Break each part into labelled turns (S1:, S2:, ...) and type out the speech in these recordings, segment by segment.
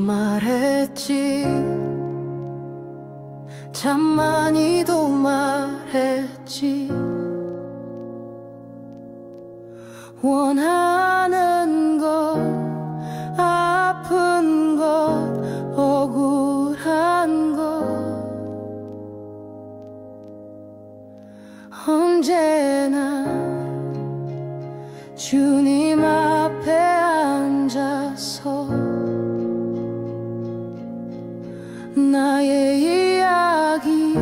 S1: 말했지, 참 많이도 말했지. 원하는 것, 아픈 것, 억울한 것, 언제나 주님 앞에 앉아서 나의 이야기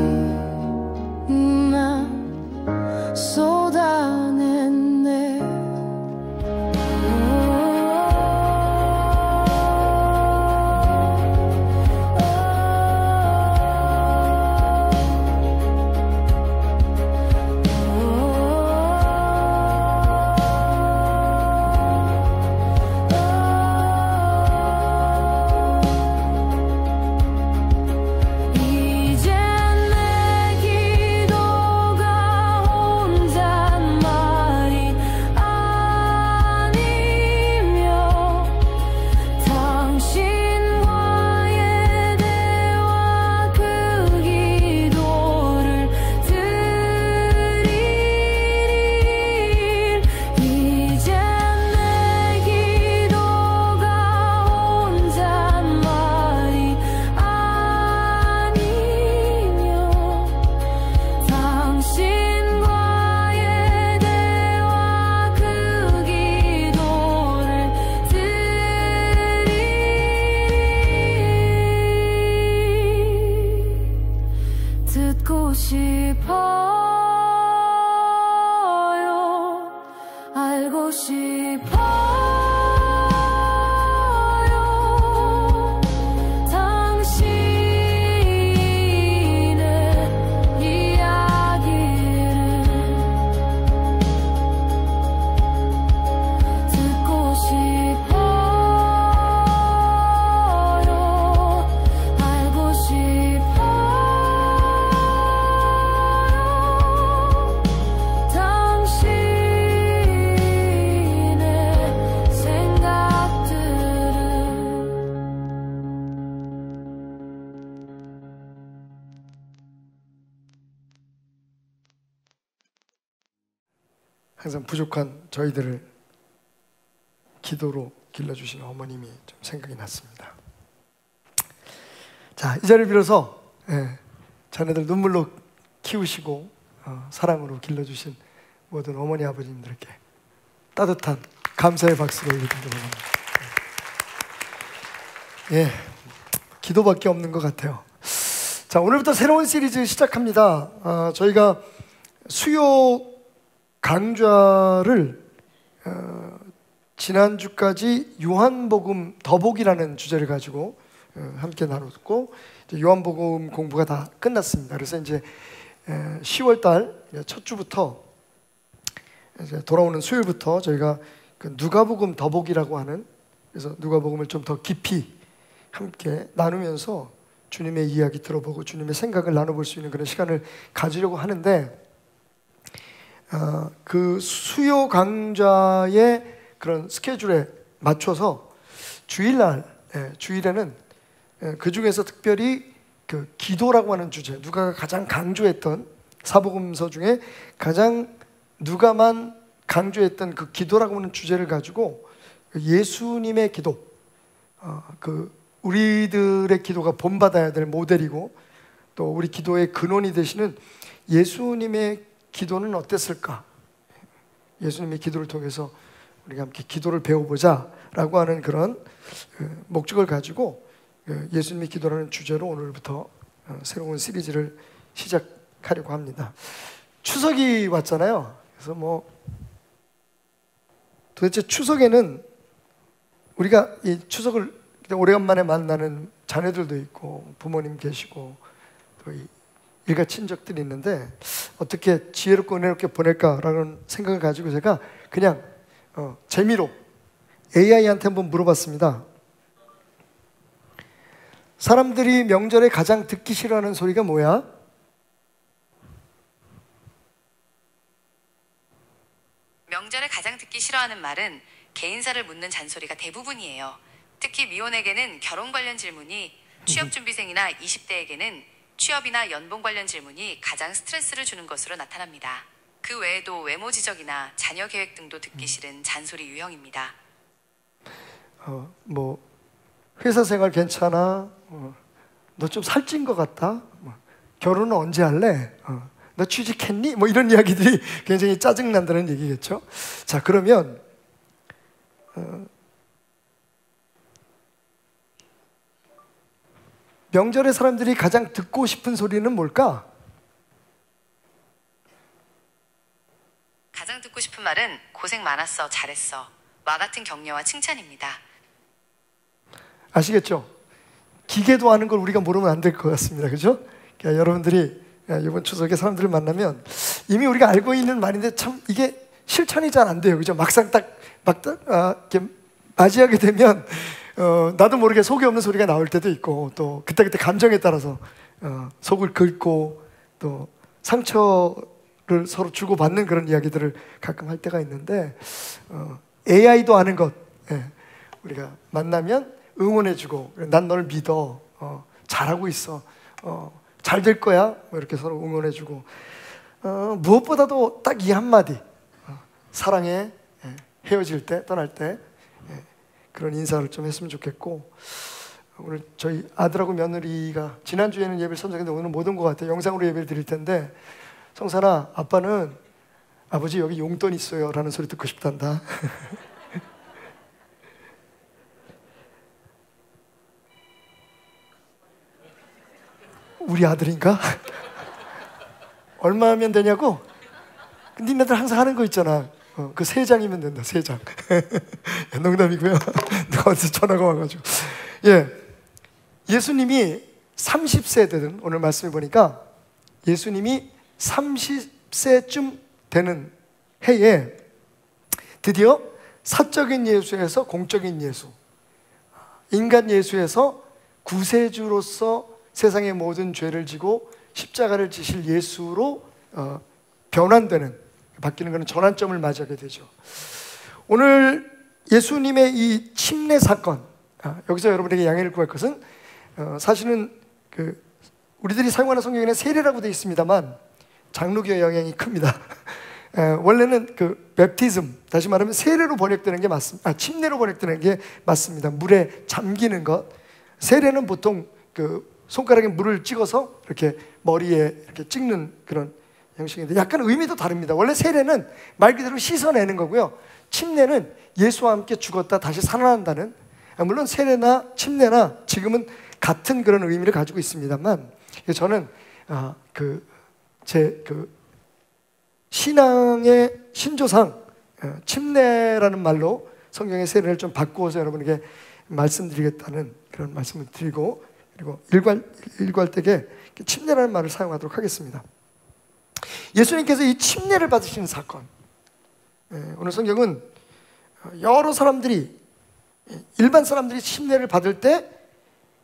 S1: 듣고 싶어요. 알고 싶어요.
S2: 항상 부족한 저희들을 기도로 길러주신 어머님이 좀 생각이 났습니다. 자, 이 자리를 빌어서 자녀들 눈물로 키우시고 사랑으로 길러주신 모든 어머니 아버님들께 따뜻한 감사의 박수를 올려드리도록 합니다. 예, 기도밖에 없는 것 같아요. 자, 오늘부터 새로운 시리즈 시작합니다. 저희가 수요 강좌를 지난주까지 요한복음 더보기라는 주제를 가지고 함께 나눴고, 이제 요한복음 공부가 다 끝났습니다. 그래서 이제 10월달 첫 주부터 이제 돌아오는 수요일부터 저희가 그 누가복음 더보기라고 하는, 그래서 누가복음을 좀 더 깊이 함께 나누면서 주님의 이야기 들어보고 주님의 생각을 나눠볼 수 있는 그런 시간을 가지려고 하는데, 그 수요 강좌의 그런 스케줄에 맞춰서 주일에는 그 중에서 특별히 그 기도라고 하는 주제, 누가가 가장 강조했던 사복음서 중에 가장 누가만 강조했던 그 기도라고 하는 주제를 가지고 예수님의 기도, 그 우리들의 기도가 본받아야 될 모델이고 또 우리 기도의 근원이 되시는 예수님의 기도는 어땠을까? 예수님의 기도를 통해서 우리가 함께 기도를 배워보자 라고 하는 그런 목적을 가지고 예수님의 기도라는 주제로 오늘부터 새로운 시리즈를 시작하려고 합니다. 추석이 왔잖아요. 그래서 뭐 도대체 추석에는 우리가 이 추석을 오래간만에 만나는 자녀들도 있고 부모님 계시고 또 일가 친척들이 있는데 어떻게 지혜롭고 은혜롭게 보낼까라는 생각을 가지고 제가 그냥 재미로 AI한테 한번 물어봤습니다. 사람들이 명절에 가장 듣기 싫어하는 소리가 뭐야?
S3: 명절에 가장 듣기 싫어하는 말은 개인사를 묻는 잔소리가 대부분이에요. 특히 미혼에게는 결혼 관련 질문이, 취업준비생이나 20대에게는 취업이나 연봉 관련 질문이 가장 스트레스를 주는 것으로 나타납니다. 그 외에도 외모 지적이나 자녀 계획 등도 듣기 싫은 잔소리 유형입니다.
S2: 뭐 회사 생활 괜찮아? 너 좀 살찐 것 같다? 결혼은 언제 할래? 너 취직했니? 뭐 이런 이야기들이 굉장히 짜증난다는 얘기겠죠. 자, 그러면 명절에 사람들이 가장 듣고 싶은 소리는 뭘까?
S3: 가장 듣고 싶은 말은 고생 많았어, 잘했어 와 같은 격려와 칭찬입니다.
S2: 아시겠죠? 기계도 아는 걸 우리가 모르면 안 될 것 같습니다. 그죠? 그러니까 여러분들이 이번 추석에 사람들을 만나면 이미 우리가 알고 있는 말인데 참 이게 실천이 잘 안 돼요. 그죠? 막상 이렇게 맞이하게 되면 나도 모르게 속이 없는 소리가 나올 때도 있고, 또 그때그때 감정에 따라서 속을 긁고 또 상처를 서로 주고받는 그런 이야기들을 가끔 할 때가 있는데, AI도 아는 것, 우리가 만나면 응원해주고 난 널 믿어, 잘하고 있어, 잘 될 거야, 뭐 이렇게 서로 응원해주고, 무엇보다도 딱 이 한마디, 사랑해, 헤어질 때, 떠날 때 그런 인사를 좀 했으면 좋겠고, 오늘 저희 아들하고 며느리가 지난주에는 예배를 선정했는데 오늘 못 온 것 같아요. 영상으로 예배를 드릴 텐데, 성산아, 아빠는 아버지 여기 용돈 있어요 라는 소리 듣고 싶단다. 우리 아들인가? 얼마면 되냐고? 니네들 항상 하는 거 있잖아. 그 3장이면 된다. 3장. 농담이고요. 누가 어디서 전화가 와가지고. 예, 예수님이 30세든 오늘 말씀해 보니까 예수님이 30세쯤 되는 해에 드디어 사적인 예수에서 공적인 예수, 인간 예수에서 구세주로서 세상의 모든 죄를 지고 십자가를 지실 예수로 변환되는, 바뀌는 것은 전환점을 맞이하게 되죠. 오늘 예수님의 이 침례 사건, 여기서 여러분에게 양해를 구할 것은 사실은 우리들이 사용하는 성경에는 세례라고 되어 있습니다만 장로교의 영향이 큽니다. 원래는 베프티즘, 다시 말하면 세례로 번역되는 게 맞습니다. 침례로 번역되는 게 맞습니다. 물에 잠기는 것. 세례는 보통 손가락에 물을 찍어서 이렇게 머리에 이렇게 찍는 그런 형식인데 약간 의미도 다릅니다. 원래 세례는 말 그대로 씻어내는 거고요. 침례는 예수와 함께 죽었다 다시 살아난다는, 물론 세례나 침례나 지금은 같은 그런 의미를 가지고 있습니다만, 저는 제 신앙의 신조상 침례라는 말로 성경의 세례를 좀 바꾸어서 여러분에게 말씀드리겠다는 그런 말씀을 드리고, 그리고 일괄 때에 침례라는 말을 사용하도록 하겠습니다. 예수님께서 이 침례를 받으시는 사건, 오늘 성경은 여러 사람들이, 일반 사람들이 침례를 받을 때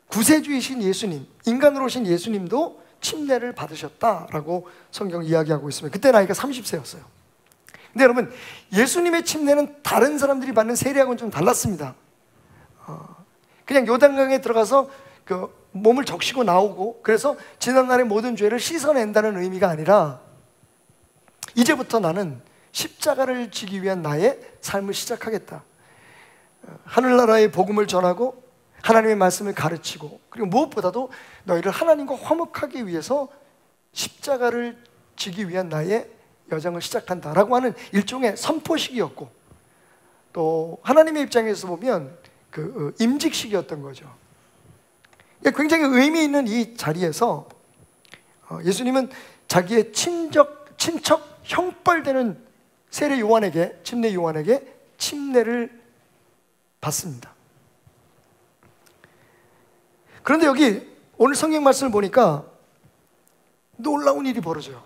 S2: 구세주이신 예수님, 인간으로 오신 예수님도 침례를 받으셨다라고 성경 이야기하고 있습니다. 그때 나이가 30세였어요. 근데 여러분, 예수님의 침례는 다른 사람들이 받는 세례하고는 좀 달랐습니다. 그냥 요단강에 들어가서 몸을 적시고 나오고, 그래서 지난날의 모든 죄를 씻어낸다는 의미가 아니라 이제부터 나는 십자가를 지기 위한 나의 삶을 시작하겠다. 하늘나라의 복음을 전하고 하나님의 말씀을 가르치고, 그리고 무엇보다도 너희를 하나님과 화목하기 위해서 십자가를 지기 위한 나의 여정을 시작한다라고 하는 일종의 선포식이었고, 또 하나님의 입장에서 보면 임직식이었던 거죠. 굉장히 의미 있는 이 자리에서 예수님은 자기의 친척 형벌되는 세례 요한에게, 침례 요한에게 침례를 받습니다. 그런데 여기 오늘 성경 말씀을 보니까 놀라운 일이 벌어져요.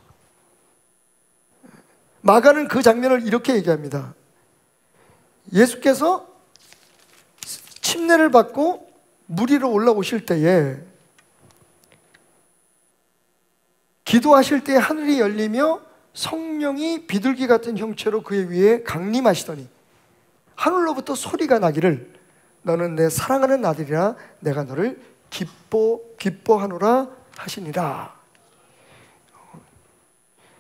S2: 마가는 그 장면을 이렇게 얘기합니다. 예수께서 침례를 받고 물 위로 올라오실 때에, 기도하실 때에 하늘이 열리며 성령이 비둘기 같은 형체로 그의 위에 강림하시더니 하늘로부터 소리가 나기를 너는 내 사랑하는 아들이라 내가 너를 기뻐하노라 하시니라.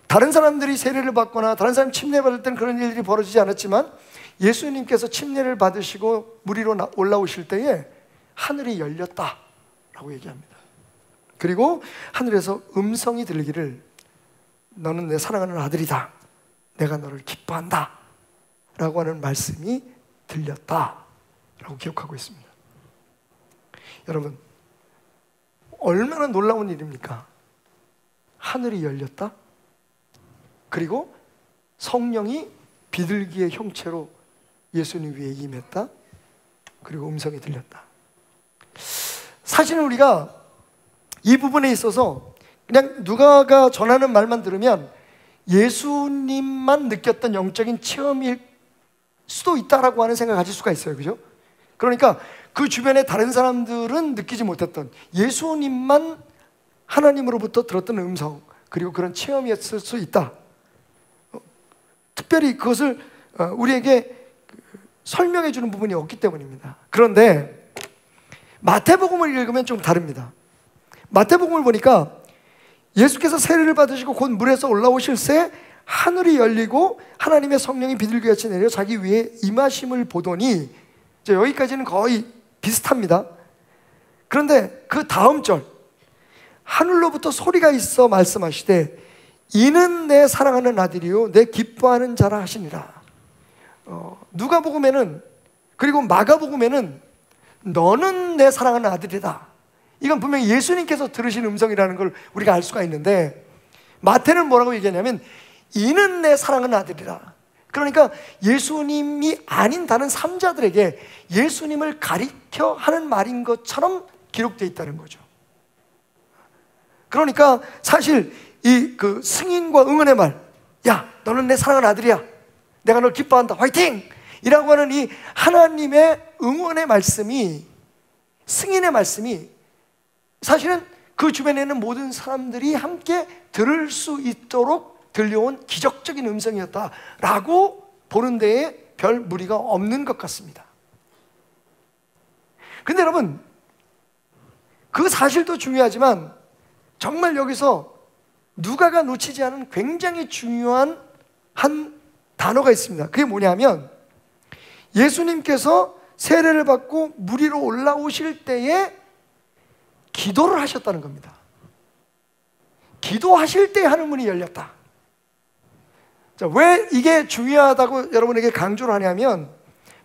S2: 다른 사람들이 세례를 받거나 다른 사람 침례 받을 때는 그런 일들이 벌어지지 않았지만 예수님께서 침례를 받으시고 물 위로 올라오실 때에 하늘이 열렸다라고 얘기합니다. 그리고 하늘에서 음성이 들리기를 너는 내 사랑하는 아들이다, 내가 너를 기뻐한다 라고 하는 말씀이 들렸다라고 기록하고 있습니다. 여러분, 얼마나 놀라운 일입니까? 하늘이 열렸다, 그리고 성령이 비둘기의 형체로 예수님 위에 임했다, 그리고 음성이 들렸다. 사실은 우리가 이 부분에 있어서 그냥 누가가 전하는 말만 들으면 예수님만 느꼈던 영적인 체험일 수도 있다라고 하는 생각을 가질 수가 있어요. 그죠? 그러니까 그 주변에 다른 사람들은 느끼지 못했던, 예수님만 하나님으로부터 들었던 음성, 그리고 그런 체험이었을 수 있다. 특별히 그것을 우리에게 설명해 주는 부분이 없기 때문입니다. 그런데 마태복음을 읽으면 좀 다릅니다. 마태복음을 보니까 예수께서 세례를 받으시고 곧 물에서 올라오실 새 하늘이 열리고 하나님의 성령이 비둘기같이 내려 자기 위에 임하심을 보더니, 여기까지는 거의 비슷합니다. 그런데 그 다음 절, 하늘로부터 소리가 있어 말씀하시되 이는 내 사랑하는 아들이요 내 기뻐하는 자라 하시니라. 누가복음에는, 그리고 마가복음에는 너는 내 사랑하는 아들이다, 이건 분명히 예수님께서 들으신 음성이라는 걸 우리가 알 수가 있는데, 마태는 뭐라고 얘기하냐면 이는 내 사랑하는 아들이라. 그러니까 예수님이 아닌 다른 삼자들에게 예수님을 가리켜 하는 말인 것처럼 기록되어 있다는 거죠. 그러니까 사실 이 그 승인과 응언의 말, 야 너는 내 사랑하는 아들이야, 내가 널 기뻐한다, 화이팅! 이라고 하는 이 하나님의 응원의 말씀이, 승인의 말씀이 사실은 그 주변에 있는 모든 사람들이 함께 들을 수 있도록 들려온 기적적인 음성이었다라고 보는 데에 별 무리가 없는 것 같습니다. 근데 여러분, 그 사실도 중요하지만 정말 여기서 누가가 놓치지 않은 굉장히 중요한 한 단어가 있습니다. 그게 뭐냐면 예수님께서 세례를 받고 물 위로 올라오실 때에 기도를 하셨다는 겁니다. 기도하실 때 하늘문이 열렸다. 자, 왜 이게 중요하다고 여러분에게 강조를 하냐면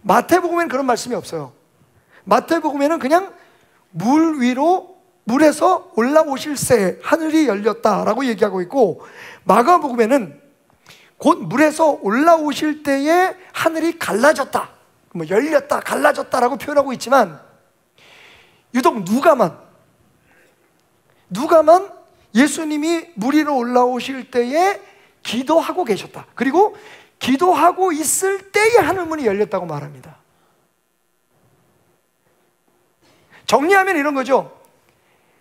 S2: 마태복음에는 그런 말씀이 없어요. 마태복음에는 그냥 물 위로, 물에서 올라오실 새 하늘이 열렸다라고 얘기하고 있고, 마가복음에는 곧 물에서 올라오실 때에 하늘이 갈라졌다, 뭐 열렸다, 갈라졌다라고 표현하고 있지만 유독 누가만 예수님이 물 위로 올라오실 때에 기도하고 계셨다, 그리고 기도하고 있을 때에 하늘문이 열렸다고 말합니다. 정리하면 이런 거죠.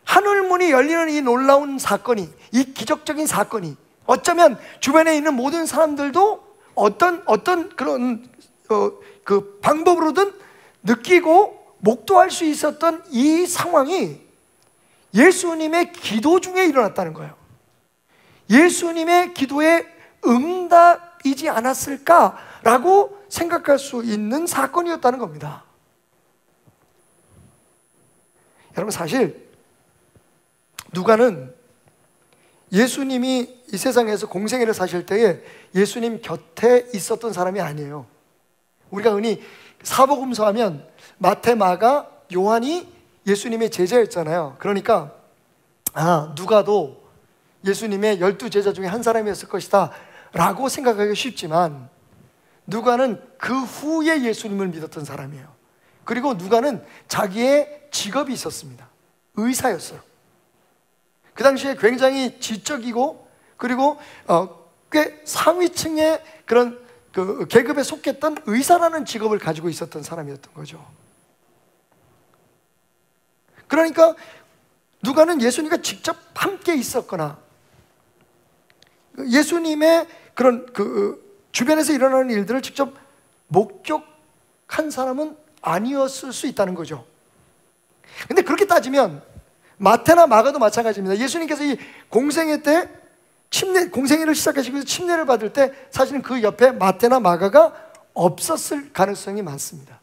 S2: 하늘문이 열리는 이 놀라운 사건이, 이 기적적인 사건이 어쩌면 주변에 있는 모든 사람들도 어떤 그런 그 방법으로든 느끼고 목도할 수 있었던 이 상황이 예수님의 기도 중에 일어났다는 거예요. 예수님의 기도의 응답이지 않았을까라고 생각할 수 있는 사건이었다는 겁니다. 여러분, 사실 누가는 예수님이 이 세상에서 공생애를 사실 때에 예수님 곁에 있었던 사람이 아니에요. 우리가 흔히 사복음서 하면 마태, 마가, 요한이 예수님의 제자였잖아요. 그러니까 누가도 예수님의 12제자 중에 한 사람이었을 것이다 라고 생각하기 쉽지만, 누가는 그 후에 예수님을 믿었던 사람이에요. 그리고 누가는 자기의 직업이 있었습니다. 의사였어요. 그 당시에 굉장히 지적이고 그리고 꽤 상위층의 그런 그 계급에 속했던 의사라는 직업을 가지고 있었던 사람이었던 거죠. 그러니까 누가는 예수님과 직접 함께 있었거나 예수님의 그런 그 주변에서 일어나는 일들을 직접 목격한 사람은 아니었을 수 있다는 거죠. 근데 그렇게 따지면 마태나 마가도 마찬가지입니다. 예수님께서 이 공생애 때 공생애를 시작하시고 침례를 받을 때 사실은 그 옆에 마태나 마가가 없었을 가능성이 많습니다.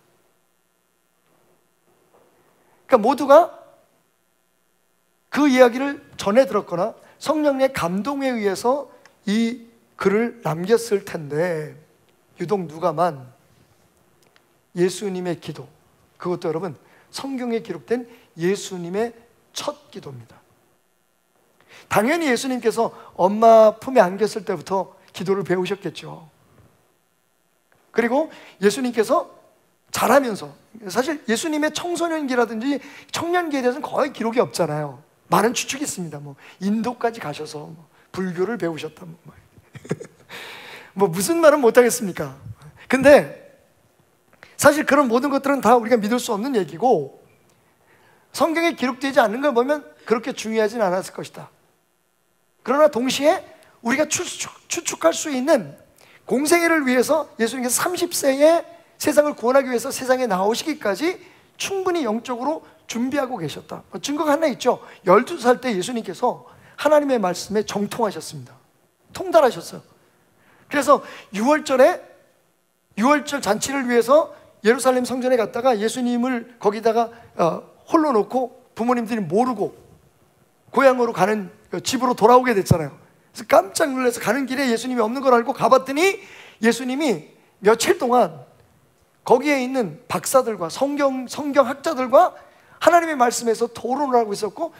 S2: 그러니까 모두가 그 이야기를 전해 들었거나 성령의 감동에 의해서 이 글을 남겼을 텐데, 유독 누가만 예수님의 기도, 그것도 여러분 성경에 기록된 예수님의 첫 기도입니다. 당연히 예수님께서 엄마 품에 안겼을 때부터 기도를 배우셨겠죠. 그리고 예수님께서 자라면서, 사실 예수님의 청소년기라든지 청년기에 대해서는 거의 기록이 없잖아요. 많은 추측이 있습니다. 뭐 인도까지 가셔서 불교를 배우셨다, 뭐 무슨 말은 못하겠습니까? 근데 사실 그런 모든 것들은 다 우리가 믿을 수 없는 얘기고, 성경에 기록되지 않는 걸 보면 그렇게 중요하진 않았을 것이다. 그러나 동시에 우리가 추측할 수 있는 공생애를 위해서 예수님께서 30세에 세상을 구원하기 위해서 세상에 나오시기까지 충분히 영적으로 준비하고 계셨다. 증거가 하나 있죠. 12살 때 예수님께서 하나님의 말씀에 정통하셨습니다. 통달하셨어요. 그래서 6월절 잔치를 위해서 예루살렘 성전에 갔다가 예수님을 거기다가 홀로 놓고 부모님들이 모르고 고향으로 가는, 집으로 돌아오게 됐잖아요. 그래서 깜짝 놀라서 가는 길에 예수님이 없는 걸 알고 가봤더니 예수님이 며칠 동안 거기에 있는 박사들과 성경학자들과 하나님의 말씀에서 토론을 하고 있었고,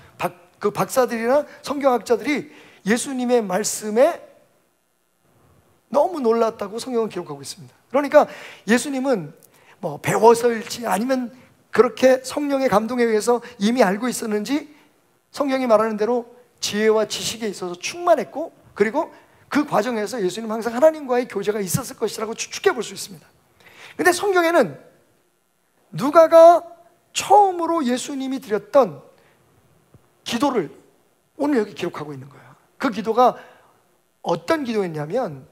S2: 그 박사들이나 성경학자들이 예수님의 말씀에 너무 놀랐다고 성경은 기록하고 있습니다. 그러니까 예수님은 뭐 배워서일지 아니면 그렇게 성령의 감동에 의해서 이미 알고 있었는지 성경이 말하는 대로 지혜와 지식에 있어서 충만했고, 그리고 그 과정에서 예수님은 항상 하나님과의 교제가 있었을 것이라고 추측해 볼 수 있습니다. 근데 성경에는 누가가 처음으로 예수님이 드렸던 기도를 오늘 여기 기록하고 있는 거예요. 그 기도가 어떤 기도였냐면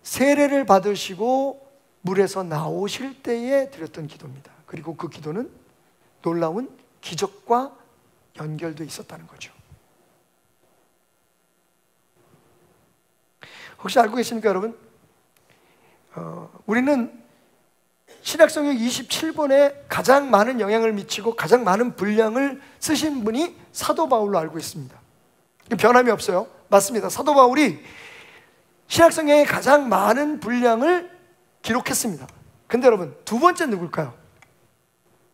S2: 세례를 받으시고 물에서 나오실 때에 드렸던 기도입니다. 그리고 그 기도는 놀라운 기적과 연결되어 있었다는 거죠. 혹시 알고 계십니까, 여러분? 우리는 신약성경 27번에 가장 많은 영향을 미치고 가장 많은 분량을 쓰신 분이 사도 바울로 알고 있습니다. 변함이 없어요. 맞습니다. 사도 바울이 신약성경에 가장 많은 분량을 기록했습니다. 근데 여러분, 두 번째 누굴까요?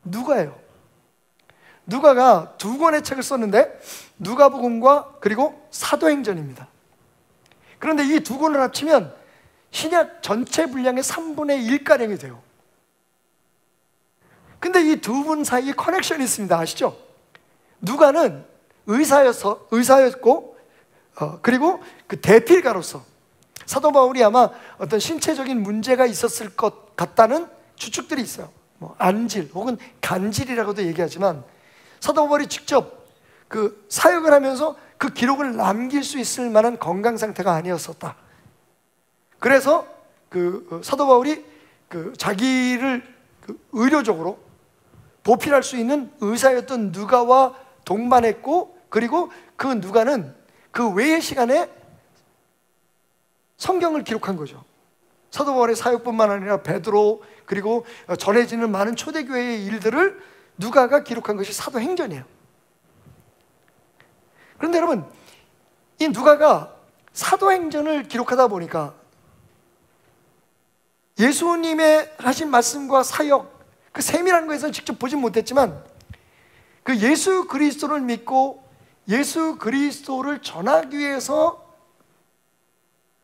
S2: 누가예요. 누가가 두 권의 책을 썼는데 누가복음과 그리고 사도행전입니다. 그런데 이 두 권을 합치면 신약 전체 분량의 3분의 1가량이 돼요. 근데 이 두 분 사이에 커넥션이 있습니다. 아시죠? 누가는 의사였고 그리고 그 대필가로서 사도 바울이 아마 어떤 신체적인 문제가 있었을 것 같다는 추측들이 있어요. 뭐 안질 혹은 간질이라고도 얘기하지만 사도 바울이 직접 그 사역을 하면서 그 기록을 남길 수 있을 만한 건강 상태가 아니었었다. 그래서 그 사도 바울이 그 자기를 그 의료적으로 보필할 수 있는 의사였던 누가와 동반했고, 그리고 그 누가는 그 외의 시간에 성경을 기록한 거죠. 사도 바울의 사역뿐만 아니라 베드로 그리고 전해지는 많은 초대교회의 일들을 누가가 기록한 것이 사도행전이에요. 그런데 여러분, 이 누가가 사도행전을 기록하다 보니까 예수님의 하신 말씀과 사역, 그 세밀한 것에서는 직접 보진 못했지만 그 예수 그리스도를 믿고 예수 그리스도를 전하기 위해서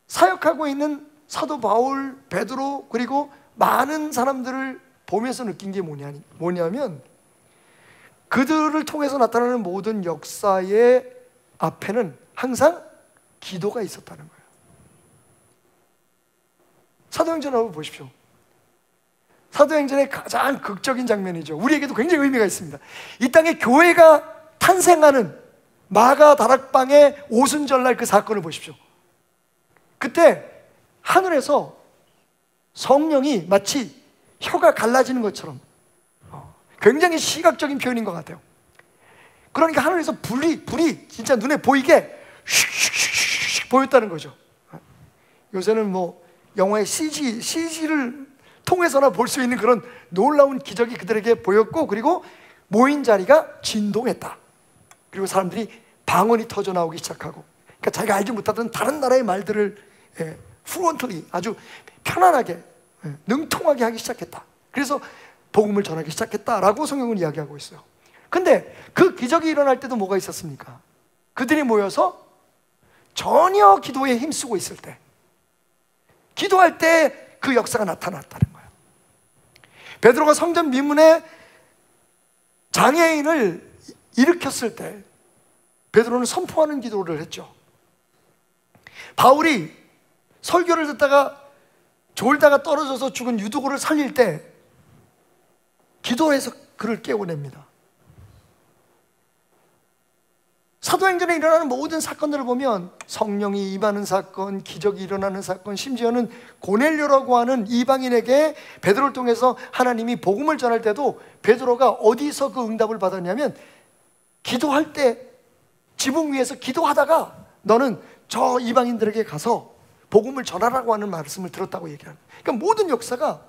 S2: 사역하고 있는 사도 바울, 베드로 그리고 많은 사람들을 보면서 느낀 게 뭐냐면 그들을 통해서 나타나는 모든 역사의 앞에는 항상 기도가 있었다는 거예요. 사도행전 한번 보십시오. 사도행전의 가장 극적인 장면이죠. 우리에게도 굉장히 의미가 있습니다. 이 땅에 교회가 탄생하는 마가 다락방의 오순절날 그 사건을 보십시오. 그때 하늘에서 성령이 마치 혀가 갈라지는 것처럼, 굉장히 시각적인 표현인 것 같아요. 그러니까 하늘에서 불이 진짜 눈에 보이게 슉슉슉슉 보였다는 거죠. 요새는 뭐 영화의 CG를 통해서나 볼 수 있는 그런 놀라운 기적이 그들에게 보였고, 그리고 모인 자리가 진동했다. 그리고 사람들이 방언이 터져 나오기 시작하고, 그러니까 자기가 알지 못하던 다른 나라의 말들을 fluently 아주 편안하게 능통하게 하기 시작했다. 그래서 복음을 전하기 시작했다라고 성경은 이야기하고 있어요. 근데 그 기적이 일어날 때도 뭐가 있었습니까? 그들이 모여서 전혀 기도에 힘쓰고 있을 때, 기도할 때 그 역사가 나타났다는 거예요. 베드로가 성전 미문에 장애인을 일으켰을 때 베드로는 선포하는 기도를 했죠. 바울이 설교를 듣다가 졸다가 떨어져서 죽은 유두고를 살릴 때 기도해서 그를 깨워냅니다. 사도행전에 일어나는 모든 사건들을 보면 성령이 임하는 사건, 기적이 일어나는 사건, 심지어는 고넬료라고 하는 이방인에게 베드로를 통해서 하나님이 복음을 전할 때도 베드로가 어디서 그 응답을 받았냐면 기도할 때 지붕 위에서 기도하다가 너는 저 이방인들에게 가서 복음을 전하라고 하는 말씀을 들었다고 얘기합니다. 그러니까 모든 역사가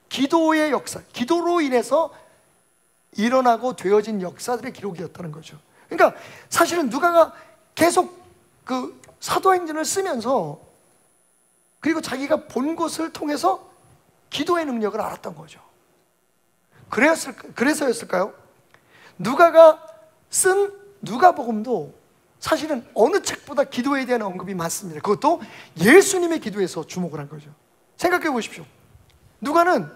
S2: 기도의 역사, 기도로 인해서 일어나고 되어진 역사들의 기록이었다는 거죠. 그러니까 사실은 누가가 계속 그 사도행전을 쓰면서 그리고 자기가 본 것을 통해서 기도의 능력을 알았던 거죠. 그래서였을까요? 누가가 쓴 누가복음도 사실은 어느 책보다 기도에 대한 언급이 많습니다. 그것도 예수님의 기도에서 주목을 한 거죠. 생각해 보십시오. 누가는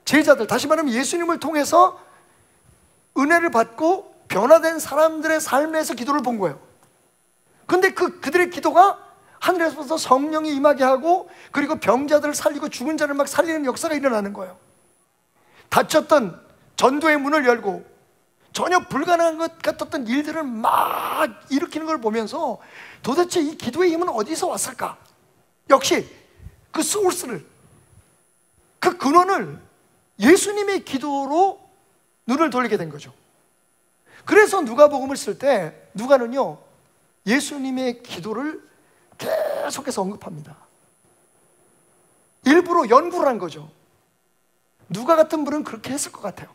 S2: 제자들, 다시 말하면 예수님을 통해서 은혜를 받고 변화된 사람들의 삶에서 기도를 본 거예요. 근데 그들의 기도가 하늘에서부터 성령이 임하게 하고, 그리고 병자들을 살리고 죽은 자를 막 살리는 역사가 일어나는 거예요. 닫혔던 전도의 문을 열고 전혀 불가능한 것 같았던 일들을 막 일으키는 걸 보면서 도대체 이 기도의 힘은 어디서 왔을까? 역시 그 소스를, 그 근원을 예수님의 기도로 눈을 돌리게 된 거죠. 그래서 누가복음을 쓸 때 누가는요, 예수님의 기도를 계속해서 언급합니다. 일부러 연구를 한 거죠. 누가 같은 분은 그렇게 했을 것 같아요.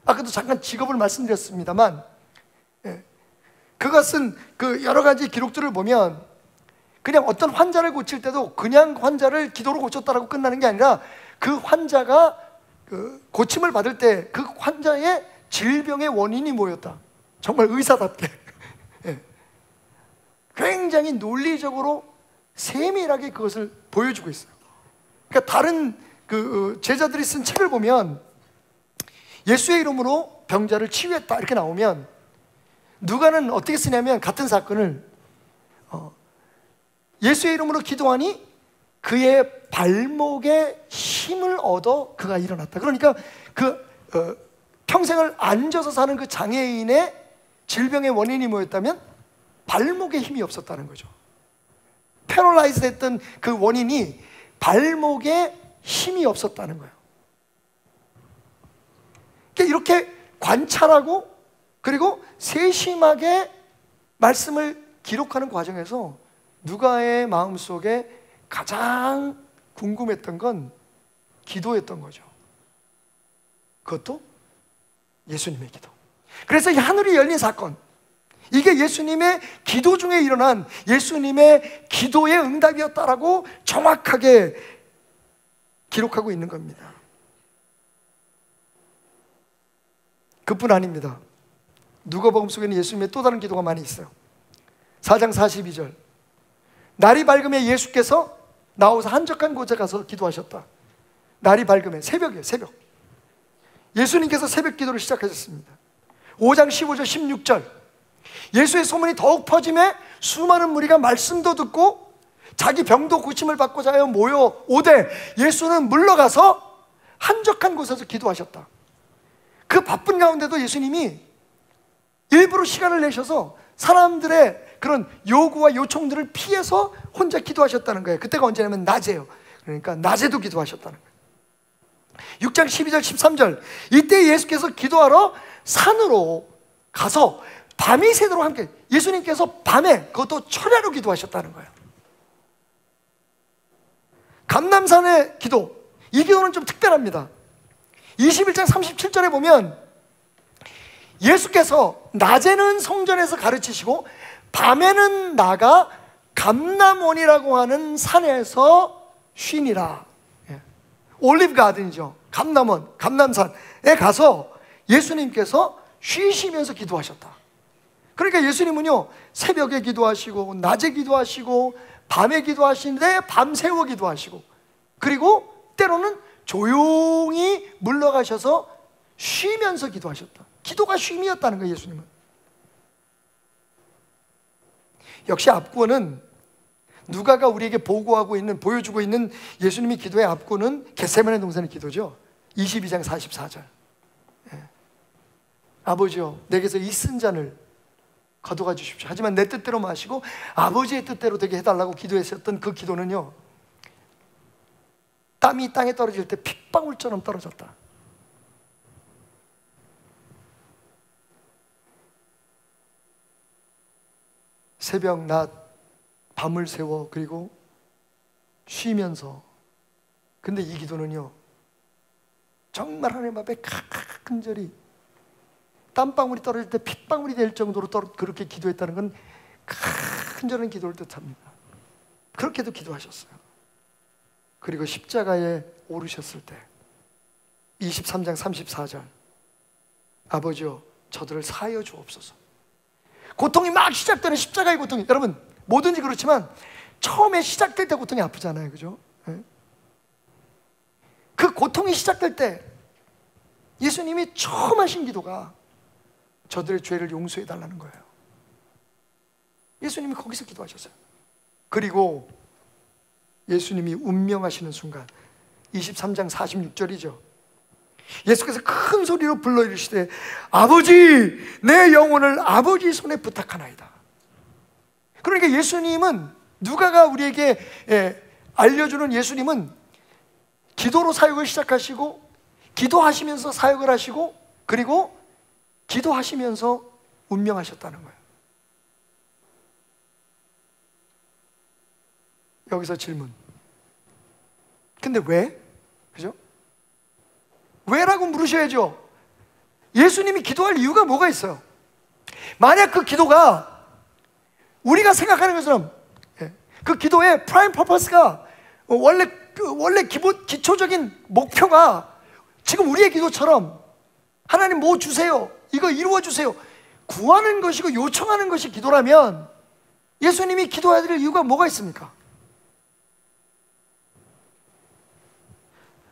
S2: 아까도 잠깐 직업을 말씀드렸습니다만, 그가 쓴 그 여러 가지 기록들을 보면 그냥 어떤 환자를 고칠 때도 그냥 환자를 기도로 고쳤다라고 끝나는 게 아니라, 그 환자가 그 고침을 받을 때 그 환자의 질병의 원인이 뭐였다, 정말 의사답게 굉장히 논리적으로 세밀하게 그것을 보여주고 있어요. 그러니까 다른 그 제자들이 쓴 책을 보면 예수의 이름으로 병자를 치유했다 이렇게 나오면, 누가는 어떻게 쓰냐면 같은 사건을 예수의 이름으로 기도하니 그의 발목에 힘을 얻어 그가 일어났다. 그러니까 평생을 앉아서 사는 그 장애인의 질병의 원인이 뭐였다면 발목에 힘이 없었다는 거죠. 패럴라이즈 됐던 그 원인이 발목에 힘이 없었다는 거예요. 이렇게 관찰하고 그리고 세심하게 말씀을 기록하는 과정에서 누가의 마음속에 가장 궁금했던 건 기도였던 거죠. 그것도 예수님의 기도. 그래서 이 하늘이 열린 사건, 이게 예수님의 기도 중에 일어난 예수님의 기도의 응답이었다라고 정확하게 기록하고 있는 겁니다. 그뿐 아닙니다. 누가복음 속에는 예수님의 또 다른 기도가 많이 있어요. 4장 42절, 날이 밝음에 예수께서 나와서 한적한 곳에 가서 기도하셨다. 날이 밝음에, 새벽이에요, 새벽. 예수님께서 새벽 기도를 시작하셨습니다. 5장 15절 16절, 예수의 소문이 더욱 퍼짐에 수많은 무리가 말씀도 듣고 자기 병도 고침을 받고자 하여 모여오되 예수는 물러가서 한적한 곳에서 기도하셨다. 그 바쁜 가운데도 예수님이 일부러 시간을 내셔서 사람들의 그런 요구와 요청들을 피해서 혼자 기도하셨다는 거예요. 그때가 언제냐면 낮에요. 그러니까 낮에도 기도하셨다는 거예요. 6장 12절 13절, 이때 예수께서 기도하러 산으로 가서 밤이 새도록 함께, 예수님께서 밤에, 그것도 철야로 기도하셨다는 거예요. 감람산의 기도, 이 기도는 좀 특별합니다. 21장 37절에 보면 예수께서 낮에는 성전에서 가르치시고 밤에는 나가 감람원이라고 하는 산에서 쉬니라. 올리브 가든이죠. 감람원, 감람산에 가서 예수님께서 쉬시면서 기도하셨다. 그러니까 예수님은요, 새벽에 기도하시고 낮에 기도하시고 밤에 기도하시는데 밤새워 기도하시고, 그리고 때로는 조용히 물러가셔서 쉬면서 기도하셨다. 기도가 쉼이었다는 거예요, 예수님은. 역시 앞구는 누가가 우리에게 보고하고 있는, 보여주고 있는 예수님의 기도의 앞구는 겟세마네 동산의 기도죠. 22장 44절. 아버지여, 내게서 이 쓴 잔을 거둬가 주십시오. 하지만 내 뜻대로 마시고 아버지의 뜻대로 되게 해달라고 기도했었던 그 기도는요, 땀이 땅에 떨어질 때 핏방울처럼 떨어졌다. 새벽, 낮, 밤을 새워 그리고 쉬면서. 근데 이 기도는요, 정말 하나님 앞에 간절히 땀방울이 떨어질 때 핏방울이 될 정도로 그렇게 기도했다는 건 간절한 기도를 뜻합니다. 그렇게도 기도하셨어요. 그리고 십자가에 오르셨을 때 23장 34절, 아버지여 저들을 사하여 주옵소서. 고통이 막 시작되는 십자가의 고통이, 여러분 뭐든지 그렇지만 처음에 시작될 때 고통이 아프잖아요, 그죠? 그 고통이 시작될 때 예수님이 처음 하신 기도가 저들의 죄를 용서해 달라는 거예요. 예수님이 거기서 기도하셨어요. 그리고 예수님이 운명하시는 순간 23장 46절이죠. 예수께서 큰 소리로 불러 이르시되 아버지, 내 영혼을 아버지 손에 부탁하나이다. 그러니까 예수님은, 누가가 우리에게 알려주는 예수님은 기도로 사역을 시작하시고, 기도하시면서 사역을 하시고, 그리고 기도하시면서 운명하셨다는 거예요. 여기서 질문. 근데 왜? 그죠? 왜라고 물으셔야죠. 예수님이 기도할 이유가 뭐가 있어요? 만약 그 기도가 우리가 생각하는 것처럼 그 기도의 프라임 퍼포스가 원래 기초적인 목표가 지금 우리의 기도처럼 하나님 뭐 주세요, 이거 이루어 주세요, 구하는 것이고 요청하는 것이 기도라면 예수님이 기도해야 될 이유가 뭐가 있습니까?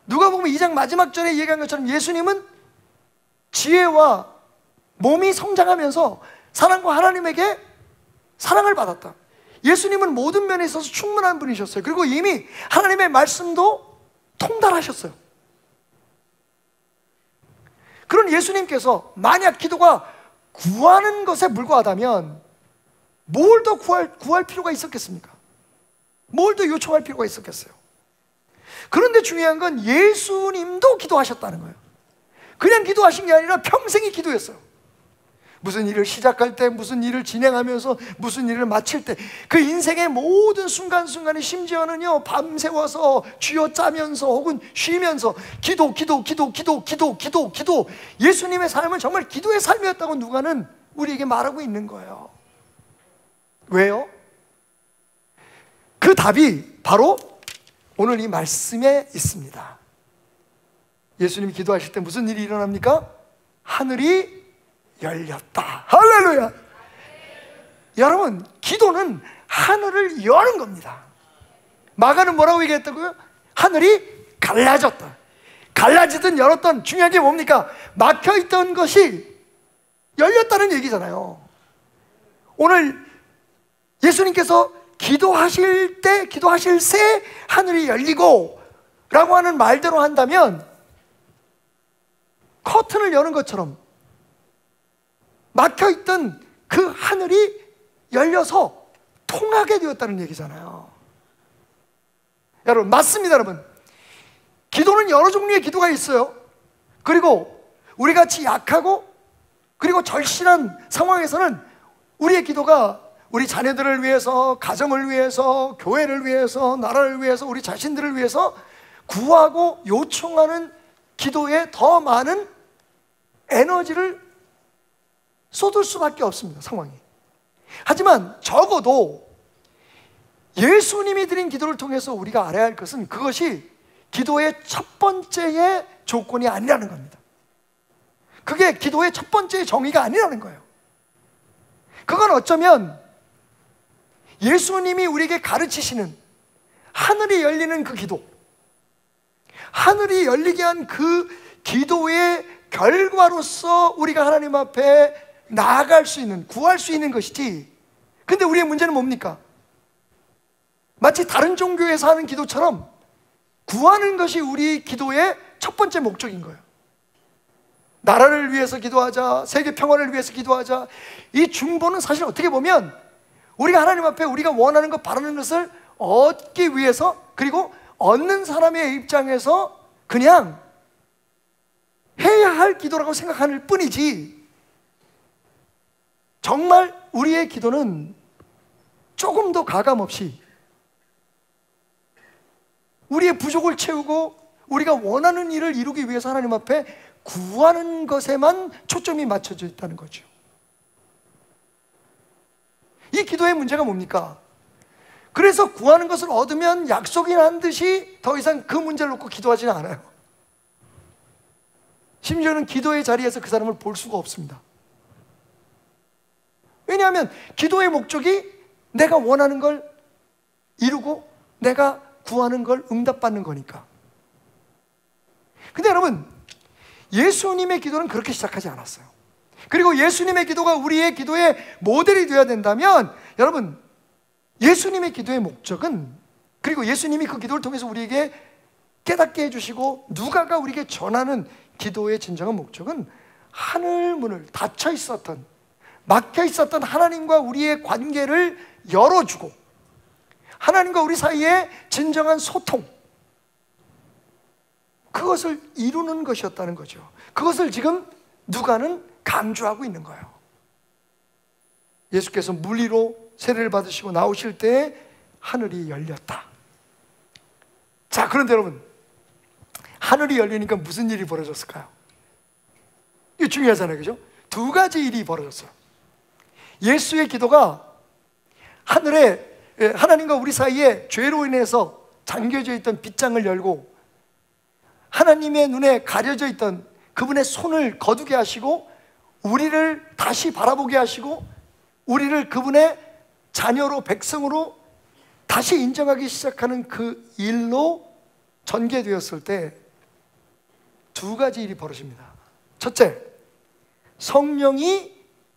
S2: 누가복음 2장 마지막 절에 얘기한 것처럼 예수님은 지혜와 몸이 성장하면서 사랑과 하나님에게 사랑을 받았다. 예수님은 모든 면에 있어서 충분한 분이셨어요. 그리고 이미 하나님의 말씀도 통달하셨어요. 그런 예수님께서 만약 기도가 구하는 것에 불과하다면 뭘 더 구할 필요가 있었겠습니까? 뭘 더 요청할 필요가 있었겠어요? 그런데 중요한 건 예수님도 기도하셨다는 거예요. 그냥 기도하신 게 아니라 평생이 기도했어요. 무슨 일을 시작할 때, 무슨 일을 진행하면서, 무슨 일을 마칠 때, 그 인생의 모든 순간순간에, 심지어는요 밤새워서 쥐어짜면서 혹은 쉬면서 기도. 예수님의 삶은 정말 기도의 삶이었다고 누가는 우리에게 말하고 있는 거예요. 왜요? 그 답이 바로 오늘 이 말씀에 있습니다. 예수님이 기도하실 때 무슨 일이 일어납니까? 하늘이 열렸다. 할렐루야. 여러분, 기도는 하늘을 여는 겁니다. 마가는 뭐라고 얘기했다고요? 하늘이 갈라졌다. 갈라지든 열었든 중요한 게 뭡니까? 막혀있던 것이 열렸다는 얘기잖아요. 오늘 예수님께서 기도하실 때, 기도하실 새 하늘이 열리고 라고 하는 말대로 한다면 커튼을 여는 것처럼 막혀있던 그 하늘이 열려서 통하게 되었다는 얘기잖아요. 여러분, 맞습니다. 여러분, 기도는 여러 종류의 기도가 있어요. 그리고 우리같이 약하고 그리고 절실한 상황에서는 우리의 기도가 우리 자녀들을 위해서, 가정을 위해서, 교회를 위해서, 나라를 위해서, 우리 자신들을 위해서 구하고 요청하는 기도에 더 많은 에너지를 쏟을 수밖에 없습니다, 상황이. 하지만 적어도 예수님이 드린 기도를 통해서 우리가 알아야 할 것은 그것이 기도의 첫 번째의 조건이 아니라는 겁니다. 그게 기도의 첫 번째의 정의가 아니라는 거예요. 그건 어쩌면 예수님이 우리에게 가르치시는 하늘이 열리는 그 기도, 하늘이 열리게 한 그 기도의 결과로서 우리가 하나님 앞에 나아갈 수 있는, 구할 수 있는 것이지. 근데 우리의 문제는 뭡니까? 마치 다른 종교에서 하는 기도처럼 구하는 것이 우리 기도의 첫 번째 목적인 거예요. 나라를 위해서 기도하자, 세계 평화를 위해서 기도하자. 이 중보는 사실 어떻게 보면 우리가 하나님 앞에 우리가 원하는 것, 바라는 것을 얻기 위해서, 그리고 얻는 사람의 입장에서 그냥 해야 할 기도라고 생각하는 뿐이지, 정말 우리의 기도는 조금 더 가감없이 우리의 부족을 채우고 우리가 원하는 일을 이루기 위해서 하나님 앞에 구하는 것에만 초점이 맞춰져 있다는 거죠. 이 기도의 문제가 뭡니까? 그래서 구하는 것을 얻으면 약속이 난 듯이 더 이상 그 문제를 놓고 기도하지는 않아요. 심지어는 기도의 자리에서 그 사람을 볼 수가 없습니다. 왜냐하면 기도의 목적이 내가 원하는 걸 이루고 내가 구하는 걸 응답받는 거니까. 근데 여러분, 예수님의 기도는 그렇게 시작하지 않았어요. 그리고 예수님의 기도가 우리의 기도의 모델이 되어야 된다면, 여러분, 예수님의 기도의 목적은, 그리고 예수님이 그 기도를 통해서 우리에게 깨닫게 해주시고 누가가 우리에게 전하는 기도의 진정한 목적은 하늘 문을 닫혀 있었던, 막혀 있었던 하나님과 우리의 관계를 열어주고 하나님과 우리 사이에 진정한 소통, 그것을 이루는 것이었다는 거죠. 그것을 지금 누가는 강조하고 있는 거예요. 예수께서 물 위로 세례를 받으시고 나오실 때 하늘이 열렸다. 자, 그런데 여러분, 하늘이 열리니까 무슨 일이 벌어졌을까요? 이거 중요하잖아요, 그죠? 두 가지 일이 벌어졌어요. 예수의 기도가 하늘에, 하나님과 우리 사이에 죄로 인해서 잠겨져 있던 빗장을 열고 하나님의 눈에 가려져 있던 그분의 손을 거두게 하시고 우리를 다시 바라보게 하시고 우리를 그분의 자녀로, 백성으로 다시 인정하기 시작하는 그 일로 전개되었을 때 두 가지 일이 벌어집니다. 첫째, 성령이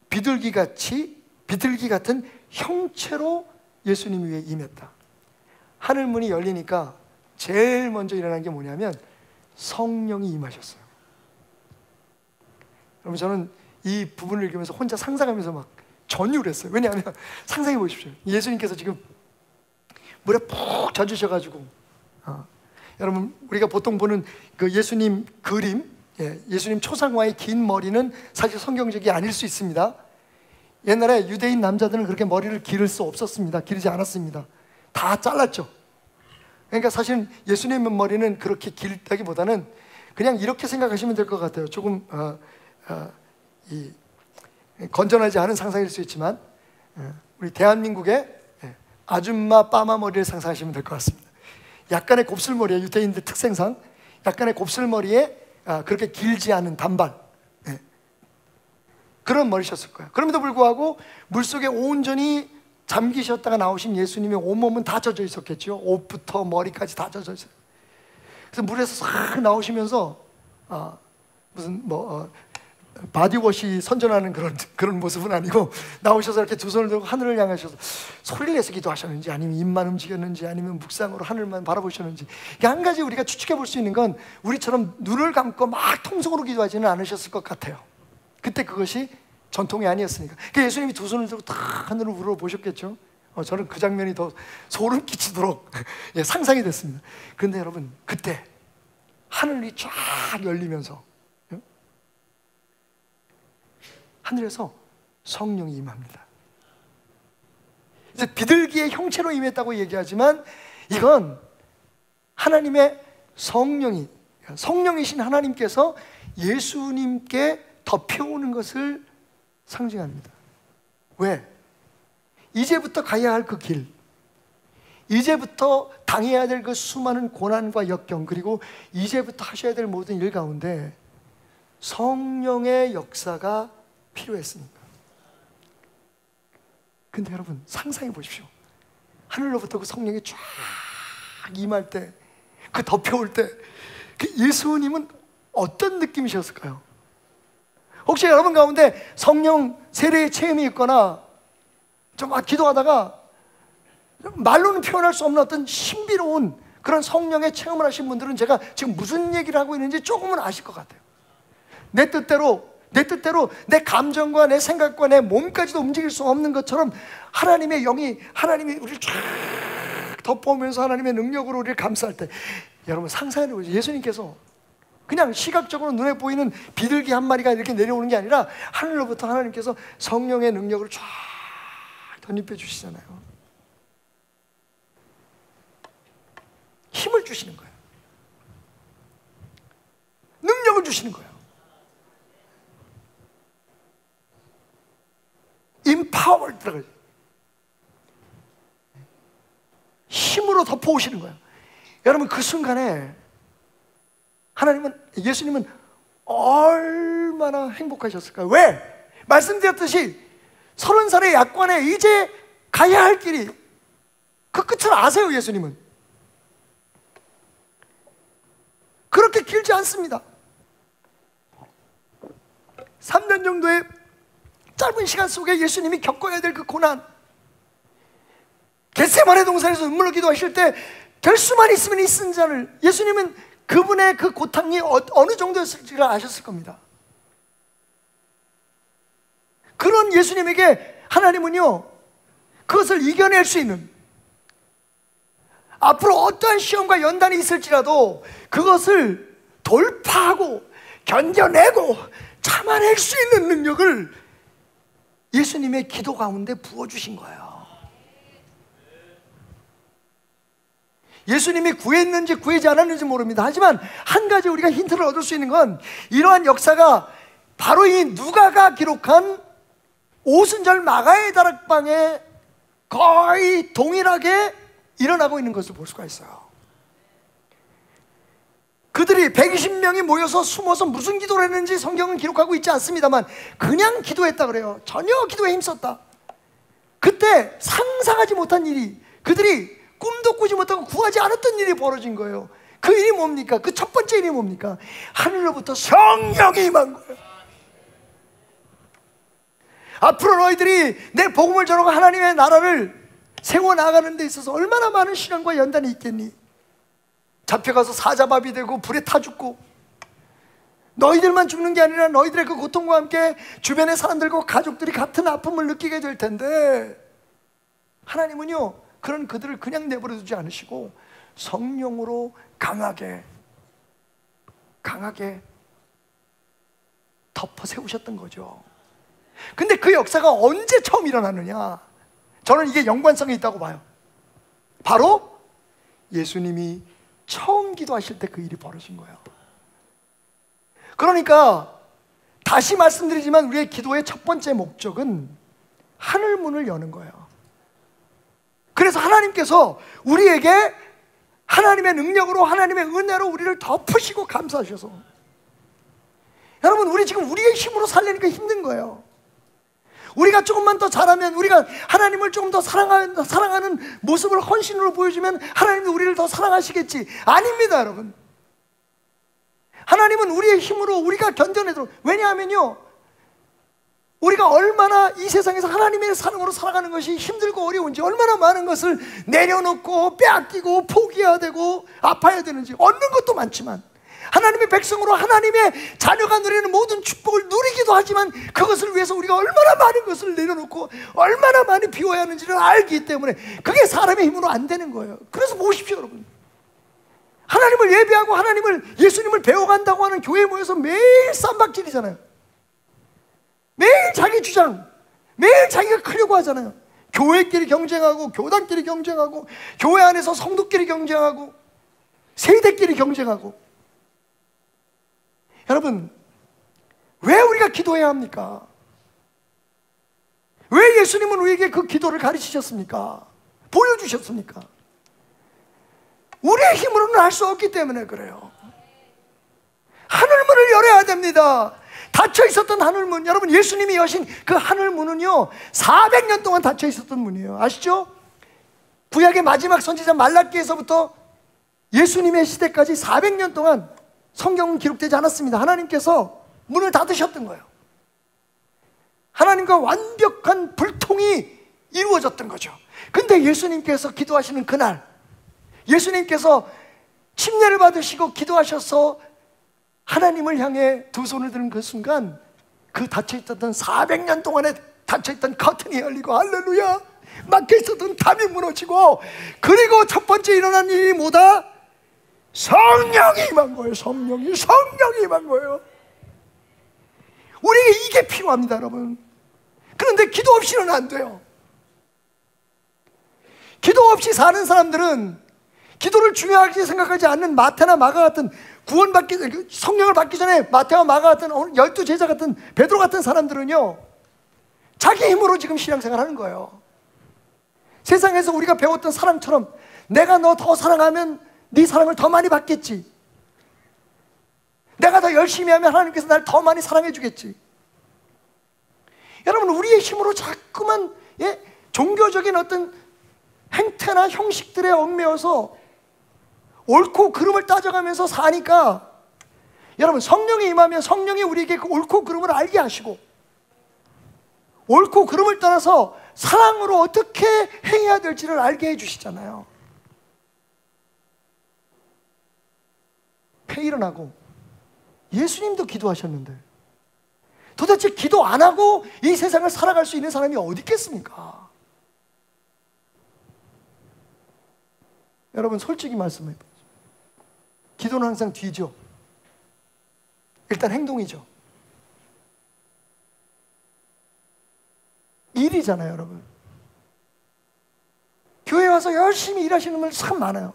S2: 비둘기 같은 형체로 예수님 위에 임했다. 하늘문이 열리니까 제일 먼저 일어난 게 뭐냐면 성령이 임하셨어요. 여러분, 저는 이 부분을 읽으면서 혼자 상상하면서 막 전율을 했어요. 왜냐하면 상상해 보십시오. 예수님께서 지금 물에 푹 젖으셔가지고 여러분, 우리가 보통 보는 그 예수님 그림, 예수님 초상화의 긴 머리는 사실 성경적이 아닐 수 있습니다. 옛날에 유대인 남자들은 그렇게 머리를 기를 수 없었습니다. 기르지 않았습니다. 다 잘랐죠. 그러니까 사실 예수님의 머리는 그렇게 길다기보다는 그냥 이렇게 생각하시면 될 것 같아요. 조금 건전하지 않은 상상일 수 있지만 우리 대한민국의 아줌마 빠마 머리를 상상하시면 될 것 같습니다. 약간의 곱슬머리에, 유대인들 특성상 약간의 곱슬머리에 그렇게 길지 않은 단발, 그런 머리셨을 거예요. 그럼에도 불구하고 물속에 온전히 잠기셨다가 나오신 예수님의 온몸은 다 젖어 있었겠죠. 옷부터 머리까지 다 젖어 있어요. 그래서 물에서 싹 나오시면서 무슨 바디워시 선전하는 그런 모습은 아니고 나오셔서 이렇게 두 손을 들고 하늘을 향하셔서 소리를 내서 기도하셨는지, 아니면 입만 움직였는지, 아니면 묵상으로 하늘만 바라보셨는지, 한 가지 우리가 추측해 볼 수 있는 건 우리처럼 눈을 감고 막 통성으로 기도하지는 않으셨을 것 같아요. 그때 그것이 전통이 아니었으니까. 그러니까 예수님이 두 손을 들고 다 하늘을 우러보셨겠죠. 저는 그 장면이 더 소름 끼치도록 상상이 됐습니다. 그런데 여러분, 그때 하늘이 쫙 열리면서 하늘에서 성령이 임합니다. 이제 비둘기의 형체로 임했다고 얘기하지만 이건 하나님의 성령이신 하나님께서 예수님께 덮여오는 것을 상징합니다. 왜? 이제부터 가야 할 그 길, 이제부터 당해야 될 그 수많은 고난과 역경, 그리고 이제부터 하셔야 될 모든 일 가운데 성령의 역사가 필요했으니까. 근데 여러분, 상상해 보십시오. 하늘로부터 그 성령이 쫙 임할 때, 그 덮여올 때, 그 예수님은 어떤 느낌이셨을까요? 혹시 여러분 가운데 성령 세례의 체험이 있거나 좀 기도하다가 말로는 표현할 수 없는 어떤 신비로운 그런 성령의 체험을 하신 분들은 제가 지금 무슨 얘기를 하고 있는지 조금은 아실 것 같아요. 내 뜻대로 내 감정과 내 생각과 내 몸까지도 움직일 수 없는 것처럼 하나님의 영이, 하나님이 우리를 쫙 덮어오면서 하나님의 능력으로 우리를 감쌀 때, 여러분 상상해 보세요. 예수님께서 그냥 시각적으로 눈에 보이는 비둘기 한 마리가 이렇게 내려오는 게 아니라 하늘로부터 하나님께서 성령의 능력을 쫙 덧입혀 주시잖아요. 힘을 주시는 거예요. 능력을 주시는 거예요. empowered, 힘으로 덮어오시는 거예요. 여러분, 그 순간에 예수님은 얼마나 행복하셨을까요? 왜? 말씀드렸듯이 30살의 약관에 이제 가야 할 길이, 그 끝을 아세요. 예수님은 그렇게 길지 않습니다. 3년 정도의 짧은 시간 속에 예수님이 겪어야 될 그 고난, 겟세마네 동산에서 눈물로 기도하실 때 될 수만 있으면 있은 자를, 예수님은 그분의 그 고통이 어느 정도였을지를 아셨을 겁니다. 그런 예수님에게 하나님은요, 그것을 이겨낼 수 있는, 앞으로 어떠한 시험과 연단이 있을지라도 그것을 돌파하고 견뎌내고 참아낼 수 있는 능력을 예수님의 기도 가운데 부어주신 거예요. 예수님이 구했는지 구하지 않았는지 모릅니다. 하지만 한 가지 우리가 힌트를 얻을 수 있는 건, 이러한 역사가 바로 이 누가가 기록한 오순절 마가의 다락방에 거의 동일하게 일어나고 있는 것을 볼 수가 있어요. 그들이 120명이 모여서 숨어서 무슨 기도를 했는지 성경은 기록하고 있지 않습니다만 그냥 기도했다 그래요. 전혀 기도에 힘썼다. 그때 상상하지 못한 일이, 그들이 꿈도 꾸지 못하고 구하지 않았던 일이 벌어진 거예요. 그 일이 뭡니까? 그 첫 번째 일이 뭡니까? 하늘로부터 성령이 임한 거예요. 앞으로 너희들이 내 복음을 전하고 하나님의 나라를 세워나가는 데 있어서 얼마나 많은 시련과 연단이 있겠니? 잡혀가서 사자밥이 되고 불에 타 죽고, 너희들만 죽는 게 아니라 너희들의 그 고통과 함께 주변의 사람들과 가족들이 같은 아픔을 느끼게 될 텐데, 하나님은요 그런 그들을 그냥 내버려 두지 않으시고 성령으로 강하게 덮어 세우셨던 거죠. 근데 그 역사가 언제 처음 일어났느냐? 저는 이게 연관성이 있다고 봐요. 바로 예수님이 처음 기도하실 때 그 일이 벌어진 거예요. 그러니까 다시 말씀드리지만 우리의 기도의 첫 번째 목적은 하늘 문을 여는 거예요. 그래서 하나님께서 우리에게 하나님의 능력으로, 하나님의 은혜로 우리를 덮으시고 감싸주셔서, 여러분, 우리 지금 우리의 힘으로 살려니까 힘든 거예요. 우리가 조금만 더 잘하면, 우리가 하나님을 조금 더 사랑하는 모습을 헌신으로 보여주면 하나님도 우리를 더 사랑하시겠지. 아닙니다, 여러분. 하나님은 우리의 힘으로 우리가 견뎌내도록, 왜냐하면요, 우리가 얼마나 이 세상에서 하나님의 사랑으로 살아가는 것이 힘들고 어려운지, 얼마나 많은 것을 내려놓고 빼앗기고 포기해야 되고 아파야 되는지, 얻는 것도 많지만 하나님의 백성으로 하나님의 자녀가 누리는 모든 축복을 누리기도 하지만 그것을 위해서 우리가 얼마나 많은 것을 내려놓고 얼마나 많이 비워야 하는지를 알기 때문에 그게 사람의 힘으로 안 되는 거예요. 그래서 보십시오, 여러분. 하나님을 예배하고 하나님을, 예수님을 배워간다고 하는 교회에 모여서 매일 쌈박질이잖아요. 매일 자기 주장, 매일 자기가 크려고 하잖아요. 교회끼리 경쟁하고, 교단끼리 경쟁하고, 교회 안에서 성도끼리 경쟁하고, 세대끼리 경쟁하고. 여러분, 왜 우리가 기도해야 합니까? 왜 예수님은 우리에게 그 기도를 가르치셨습니까? 보여주셨습니까? 우리의 힘으로는 할 수 없기 때문에 그래요. 하늘문을 열어야 됩니다. 닫혀 있었던 하늘문, 여러분, 예수님이 여신 그 하늘문은요 400년 동안 닫혀 있었던 문이에요. 아시죠? 구약의 마지막 선지자 말라기에서부터 예수님의 시대까지 400년 동안 성경은 기록되지 않았습니다. 하나님께서 문을 닫으셨던 거예요. 하나님과 완벽한 불통이 이루어졌던 거죠. 근데 예수님께서 기도하시는 그날, 예수님께서 침례를 받으시고 기도하셔서 하나님을 향해 두 손을 드는 그 순간, 그 닫혀있던 400년 동안에 닫혀있던 커튼이 열리고, 할렐루야, 막혀있었던 담이 무너지고, 그리고 첫 번째 일어난 일이 뭐다? 성령이 임한 거예요. 성령이 임한 거예요. 우리에게 이게 필요합니다, 여러분. 그런데 기도 없이는 안 돼요. 기도 없이 사는 사람들은, 기도를 중요하게 생각하지 않는 마태나 마가 같은 구원받기, 성령을 받기 전에 마태와 마가 같은 12제자 같은 베드로 같은 사람들은요 자기 힘으로 지금 신앙생활 하는 거예요. 세상에서 우리가 배웠던 사랑처럼 내가 너 더 사랑하면 네 사랑을 더 많이 받겠지, 내가 더 열심히 하면 하나님께서 날 더 많이 사랑해 주겠지. 여러분, 우리의 힘으로 자꾸만 종교적인 어떤 행태나 형식들에 얽매여서 옳고 그름을 따져가면서 사니까, 여러분, 성령이 임하면 성령이 우리에게 그 옳고 그름을 알게 하시고, 옳고 그름을 따라서 사랑으로 어떻게 행해야 될지를 알게 해주시잖아요. 일어나고 예수님도 기도하셨는데 도대체 기도 안 하고 이 세상을 살아갈 수 있는 사람이 어디 있겠습니까? 여러분, 솔직히 말씀해 보세요. 기도는 항상 뒤죠. 일단 행동이죠. 일이잖아요, 여러분. 교회 와서 열심히 일하시는 분들 참 많아요.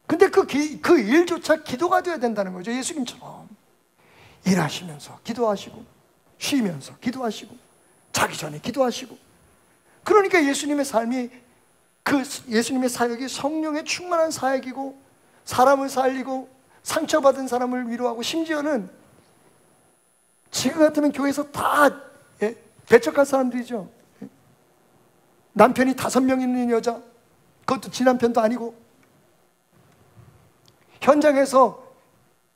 S2: 근데 그 일조차 기도가 되어야 된다는 거죠. 예수님처럼 일하시면서 기도하시고, 쉬면서 기도하시고, 자기 전에 기도하시고. 그러니까 예수님의 삶이, 예수님의 사역이 성령의 충만한 사역이고, 사람을 살리고 상처받은 사람을 위로하고, 심지어는 지금 같으면 교회에서 다 배척할 사람들이죠. 남편이 5명 있는 여자, 그것도 지 남편도 아니고, 현장에서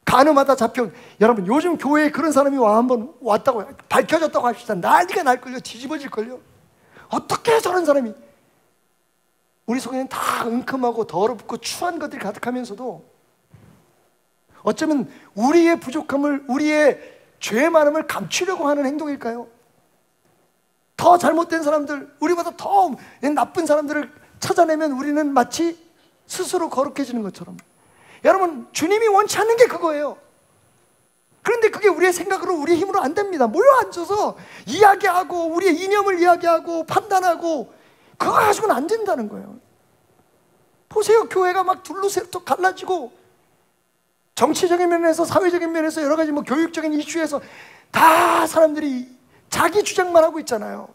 S2: 간음하다 잡혀온, 여러분, 요즘 교회에 그런 사람이 한번 왔다고, 밝혀졌다고 합시다. 난리가 날걸요. 뒤집어질걸요. 어떻게 저런 사람이, 우리 속에는 다 은큼하고 더럽고 추한 것들이 가득하면서도 어쩌면 우리의 부족함을, 우리의 죄의 많음을 감추려고 하는 행동일까요? 더 잘못된 사람들, 우리보다 더 나쁜 사람들을 찾아내면 우리는 마치 스스로 거룩해지는 것처럼. 여러분, 주님이 원치 않는 게 그거예요. 그런데 그게 우리의 생각으로, 우리의 힘으로 안 됩니다. 모여 앉아서 이야기하고, 우리의 이념을 이야기하고 판단하고, 그거 가지고는 안 된다는 거예요. 보세요, 교회가 막 둘러세로 갈라지고, 정치적인 면에서, 사회적인 면에서, 여러 가지 교육적인 이슈에서 다 사람들이 자기 주장만 하고 있잖아요.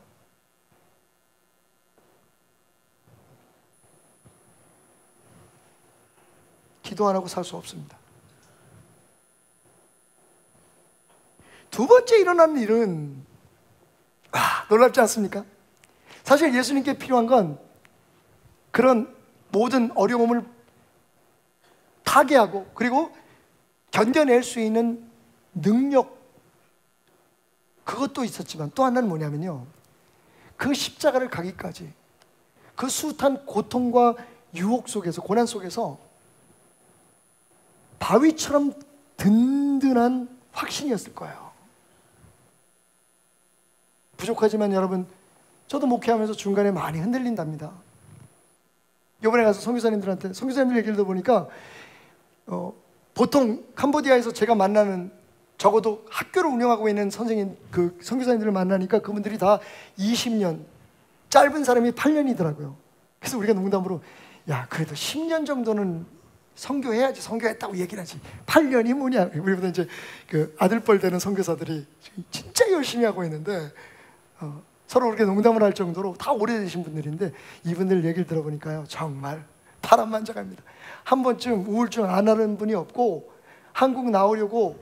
S2: 기도 안 하고 살 수 없습니다. 두 번째 일어나는 일은, 놀랍지 않습니까? 사실 예수님께 필요한 건 그런 모든 어려움을 타개하고, 그리고 견뎌낼 수 있는 능력, 그것도 있었지만 또 하나는 뭐냐면요, 그 십자가를 가기까지 그 숱한 고통과 유혹 속에서, 고난 속에서 바위처럼 든든한 확신이었을 거예요. 부족하지만 여러분, 저도 목회하면서 중간에 많이 흔들린답니다. 이번에 가서 선교사님들 얘기를 들어보니까 보통 캄보디아에서 제가 만나는, 적어도 학교를 운영하고 있는 선생님, 그 선교사님들을 만나니까 그분들이 다 20년, 짧은 사람이 8년이더라고요. 그래서 우리가 농담으로, 야, 그래도 10년 정도는 선교해야지, 선교했다고 얘기를 하지, 8년이 뭐냐. 우리보다 이제 그 아들뻘 되는 선교사들이 진짜 열심히 하고 있는데, 서로 그렇게 농담을 할 정도로 다 오래되신 분들인데, 이분들 얘기를 들어보니까요, 정말 파란만장합니다. 한 번쯤 우울증 안 하는 분이 없고, 한국 나오려고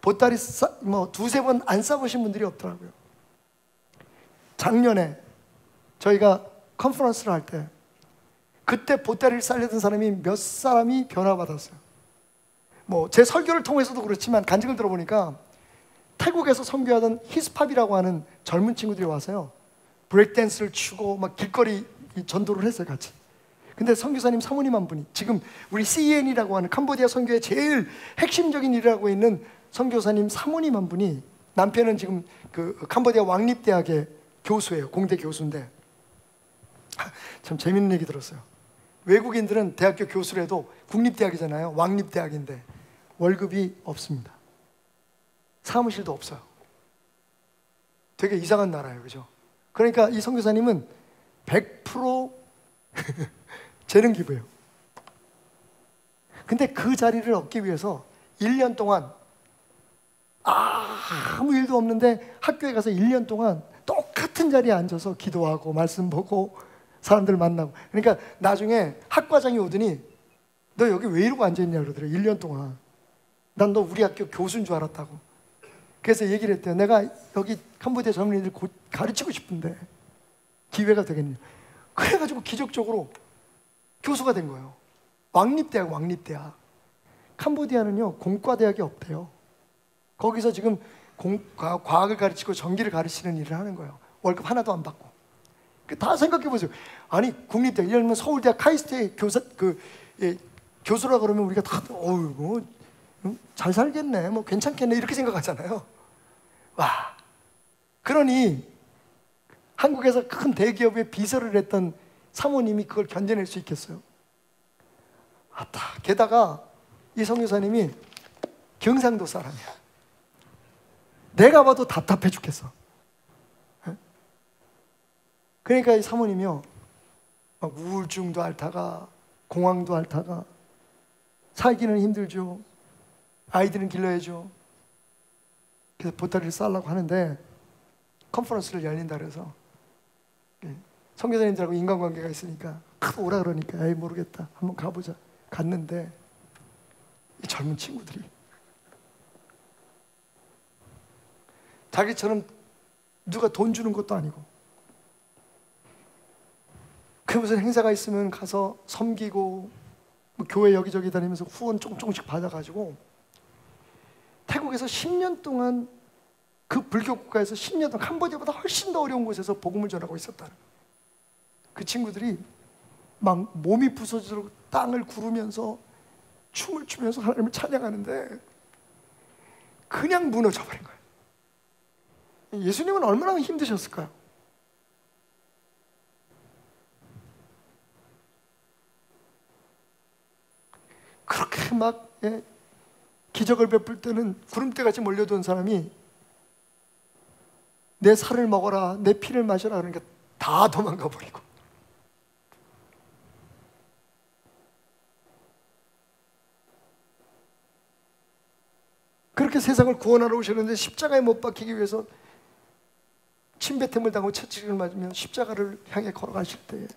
S2: 보따리 두세 번 안 싸보신 분들이 없더라고요. 작년에 저희가 컨퍼런스를 할 때, 그때 보따리를 싸려던 사람이 몇 사람이 변화받았어요. 제 설교를 통해서도 그렇지만 간증을 들어보니까 태국에서 선교하던 히스팝이라고 하는 젊은 친구들이 와서요, 브레이크댄스를 추고 막 길거리 전도를 했어요, 같이. 근데 선교사님 사모님 한 분이, 지금 우리 CN이라고 하는 캄보디아 선교의 제일 핵심적인 일을 하고 있는 선교사님 사모님 한 분이, 남편은 지금 그 캄보디아 왕립대학의 교수예요. 공대 교수인데, 참 재밌는 얘기 들었어요. 외국인들은 대학교 교수를 해도 국립대학이잖아요. 왕립대학인데 월급이 없습니다. 사무실도 없어요. 되게 이상한 나라예요, 그죠? 그러니까 이 선교사님은 100% 재능 기부예요. 근데 그 자리를 얻기 위해서 1년 동안 아무 일도 없는데 학교에 가서 1년 동안 똑같은 자리에 앉아서 기도하고 말씀 보고 사람들 만나고. 그러니까 나중에 학과장이 오더니, 너 여기 왜 이러고 앉아있냐 그러더래요. 1년 동안 난 너 우리 학교 교수인 줄 알았다고. 그래서 얘기를 했대요. 내가 여기 캄보디아 젊은이들 가르치고 싶은데 기회가 되겠네요. 그래가지고 기적적으로 교수가 된 거예요. 왕립대학. 캄보디아는요 공과대학이 없대요. 거기서 지금 과학을 가르치고 전기를 가르치는 일을 하는 거예요. 월급 하나도 안 받고. 다 생각해 보세요. 아니 국립대학, 예를 들면 서울대학 카이스트의 교수라 그러면 우리가 다 뭐 잘 살겠네, 뭐 괜찮겠네 이렇게 생각하잖아요. 와, 그러니 한국에서 큰 대기업에 비서를 했던 사모님이 그걸 견뎌낼 수 있겠어요? 아따, 게다가 이 선교사님이 경상도 사람이야. 내가 봐도 답답해 죽겠어. 그러니까 이 사모님이요, 막 우울증도 앓다가 공황도 앓다가 살기는 힘들죠. 아이들은 길러야죠. 그래서 보따리를 싸려고 하는데 컨퍼런스를 열린다 그래서 선교사님들하고 인간관계가 있으니까 오라 그러니까 에이 모르겠다, 한번 가보자. 갔는데 이 젊은 친구들이 자기처럼 누가 돈 주는 것도 아니고 그 무슨 행사가 있으면 가서 섬기고 뭐 교회 여기저기 다니면서 후원 조금씩 받아가지고 태국에서 10년 동안 그 불교 국가에서 10년 동안 캄보디아보다 훨씬 더 어려운 곳에서 복음을 전하고 있었다는 거예요. 그 친구들이 막 몸이 부서지도록 땅을 구르면서 춤을 추면서 하나님을 찬양하는데 그냥 무너져 버린 거예요. 예수님은 얼마나 힘드셨을까요? 그렇게 막 기적을 베풀 때는 구름대같이 몰려든 사람이 내 살을 먹어라, 내 피를 마셔라 그러니까 다 도망가 버리고, 그렇게 세상을 구원하러 오셨는데 십자가에 못 박히기 위해서 침뱉음을 당하고 채찍을 맞으며 십자가를 향해 걸어가실 때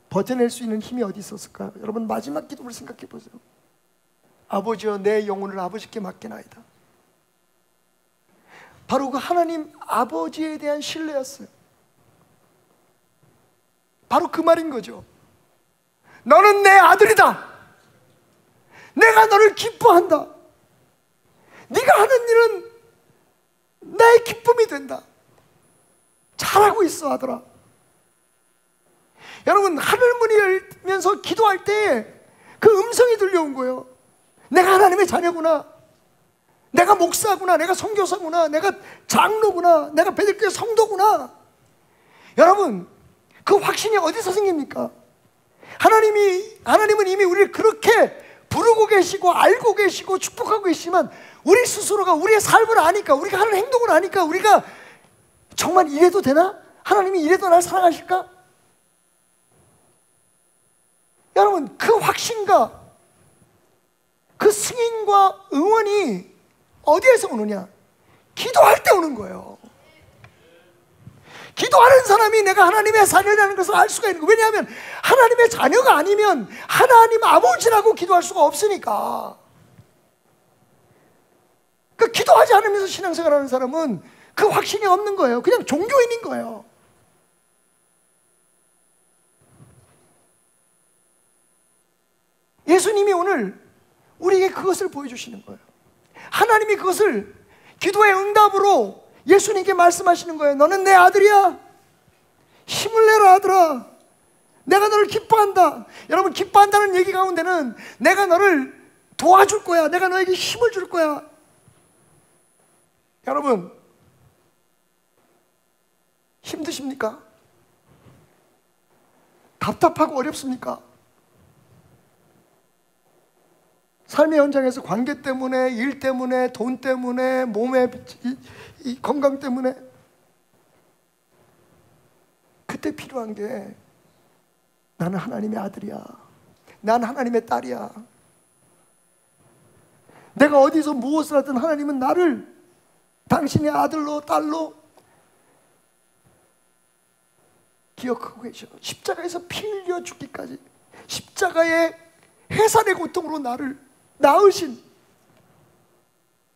S2: 버텨낼 수 있는 힘이 어디 있었을까요? 여러분, 마지막 기도를 생각해 보세요. 아버지여, 내 영혼을 아버지께 맡기나이다. 바로 그 하나님 아버지에 대한 신뢰였어요. 바로 그 말인 거죠. 너는 내 아들이다. 내가 너를 기뻐한다. 네가 하는 일은 나의 기쁨이 된다. 잘하고 있어, 아들아. 여러분, 하늘문이 열면서 기도할 때 그 음성이 들려온 거예요. 내가 하나님의 자녀구나, 내가 목사구나, 내가 선교사구나, 내가 장로구나, 내가 베들교회 성도구나. 여러분, 그 확신이 어디서 생깁니까? 하나님은 이미 우리를 그렇게 부르고 계시고 알고 계시고 축복하고 계시지만 우리 스스로가 우리의 삶을 아니까, 우리가 하는 행동을 아니까 우리가 정말 이래도 되나? 하나님이 이래도 날 사랑하실까? 여러분, 그 확신과 그 승인과 응원이 어디에서 오느냐? 기도할 때 오는 거예요. 기도하는 사람이 내가 하나님의 자녀라는 것을 알 수가 있는 거예요. 왜냐하면 하나님의 자녀가 아니면 하나님 아버지라고 기도할 수가 없으니까. 그 기도하지 않으면서 신앙생활하는 사람은 그 확신이 없는 거예요. 그냥 종교인인 거예요. 예수님이 오늘 우리에게 그것을 보여주시는 거예요. 하나님이 그것을 기도의 응답으로 예수님께 말씀하시는 거예요. 너는 내 아들이야. 힘을 내라, 아들아. 내가 너를 기뻐한다. 여러분, 기뻐한다는 얘기 가운데는 내가 너를 도와줄 거야. 내가 너에게 힘을 줄 거야. 여러분, 힘드십니까? 답답하고 어렵습니까? 삶의 현장에서 관계 때문에, 일 때문에, 돈 때문에, 몸의 이 건강 때문에, 그때 필요한 게 나는 하나님의 아들이야, 난 하나님의 딸이야, 내가 어디서 무엇을 하든 하나님은 나를 당신의 아들로, 딸로 기억하고 계셔. 십자가에서 피 흘려 죽기까지, 십자가의 해산의 고통으로 나를 낳으신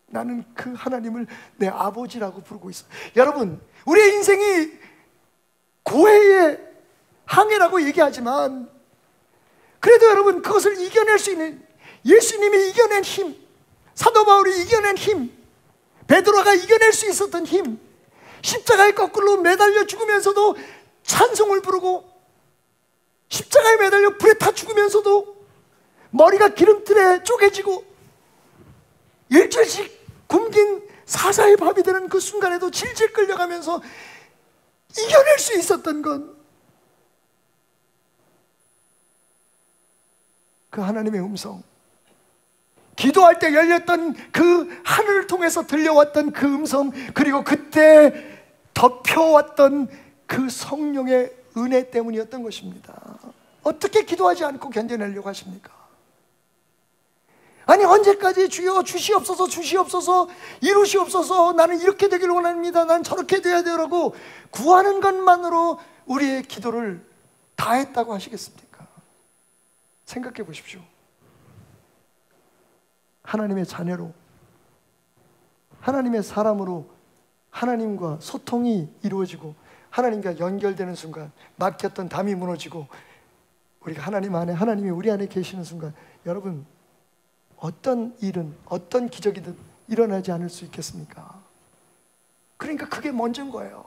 S2: 나는 그 하나님을 내 아버지라고 부르고 있어. 여러분, 우리의 인생이 고해의 항해라고 얘기하지만 그래도 여러분, 그것을 이겨낼 수 있는, 예수님이 이겨낸 힘, 사도 바울이 이겨낸 힘, 베드로가 이겨낼 수 있었던 힘, 십자가에 거꾸로 매달려 죽으면서도 찬송을 부르고, 십자가에 매달려 불에 타 죽으면서도 머리가 기름틀에 쪼개지고 일주일씩 굶긴 사사의 밥이 되는 그 순간에도 질질 끌려가면서 이겨낼 수 있었던 건 그 하나님의 음성, 기도할 때 열렸던 그 하늘을 통해서 들려왔던 그 음성, 그리고 그때 덮여왔던 그 성령의 은혜 때문이었던 것입니다. 어떻게 기도하지 않고 견뎌내려고 하십니까? 아니, 언제까지 주여 주시옵소서, 주시옵소서, 이루시옵소서, 나는 이렇게 되기를 원합니다, 난 저렇게 돼야 되라고 구하는 것만으로 우리의 기도를 다 했다고 하시겠습니까? 생각해 보십시오. 하나님의 자녀로, 하나님의 사람으로 하나님과 소통이 이루어지고 하나님과 연결되는 순간, 막혔던 담이 무너지고 우리가 하나님 안에, 하나님이 우리 안에 계시는 순간, 여러분, 어떤 일은, 어떤 기적이든 일어나지 않을 수 있겠습니까? 그러니까 그게 먼저인 거예요.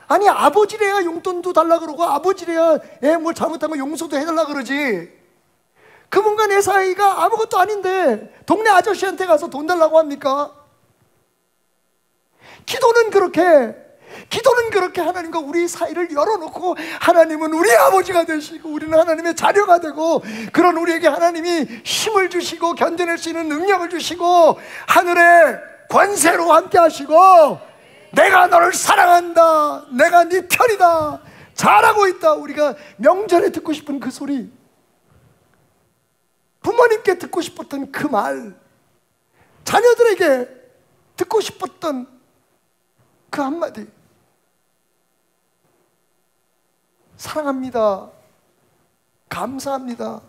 S2: 아니, 아버지래야 용돈도 달라 그러고, 아버지래야 애 뭘 잘못한 거 용서도 해달라 그러지. 그분과 내 사이가 아무것도 아닌데 동네 아저씨한테 가서 돈 달라고 합니까? 기도는 그렇게 하나님과 우리 사이를 열어놓고, 하나님은 우리 아버지가 되시고 우리는 하나님의 자녀가 되고, 그런 우리에게 하나님이 힘을 주시고 견뎌낼 수 있는 능력을 주시고 하늘의 권세로 함께 하시고, 내가 너를 사랑한다, 내가 네 편이다, 잘하고 있다. 우리가 명절에 듣고 싶은 그 소리, 부모님께 듣고 싶었던 그 말, 자녀들에게 듣고 싶었던 그 한마디, 사랑합니다, 감사합니다,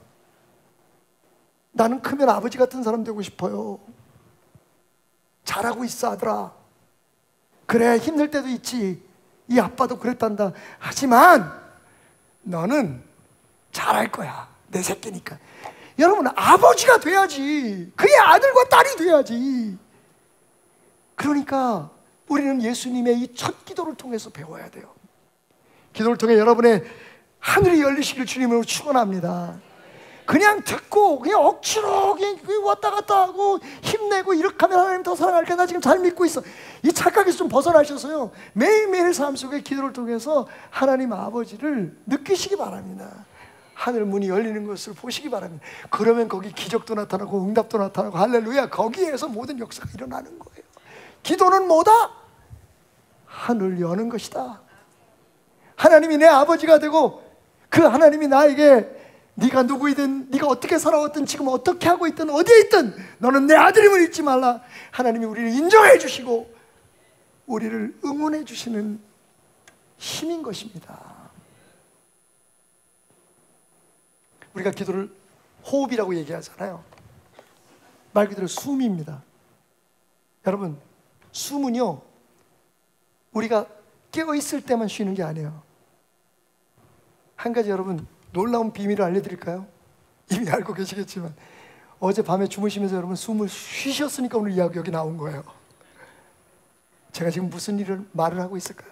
S2: 나는 크면 아버지 같은 사람 되고 싶어요, 잘하고 있어 아들아, 그래 힘들 때도 있지, 이 아빠도 그랬단다, 하지만 너는 잘할 거야, 내 새끼니까. 여러분, 아버지가 돼야지, 그의 아들과 딸이 돼야지. 그러니까 우리는 예수님의 이 첫 기도를 통해서 배워야 돼요. 기도를 통해 여러분의 하늘이 열리시길 주님으로 축원합니다. 그냥 듣고 그냥 억지로 그냥 왔다 갔다 하고 힘내고 이렇게 하면 하나님 더 사랑할까, 나 지금 잘 믿고 있어, 이 착각에서 좀 벗어나셔서요, 매일매일 삶 속에 기도를 통해서 하나님 아버지를 느끼시기 바랍니다. 하늘 문이 열리는 것을 보시기 바랍니다. 그러면 거기 기적도 나타나고 응답도 나타나고, 할렐루야, 거기에서 모든 역사가 일어나는 거예요. 기도는 뭐다? 하늘 여는 것이다. 하나님이 내 아버지가 되고, 그 하나님이 나에게 네가 누구이든, 네가 어떻게 살아왔든, 지금 어떻게 하고 있든, 어디에 있든 너는 내 아들임을 잊지 말라. 하나님이 우리를 인정해 주시고 우리를 응원해 주시는 힘인 것입니다. 우리가 기도를 호흡이라고 얘기하잖아요. 말 그대로 숨입니다. 여러분, 숨은요, 우리가 깨어있을 때만 쉬는 게 아니에요. 한 가지 여러분, 놀라운 비밀을 알려드릴까요? 이미 알고 계시겠지만, 어젯밤에 주무시면서 여러분 숨을 쉬셨으니까 오늘 이야기 여기 나온 거예요. 제가 지금 무슨 일을 말을 하고 있을까요?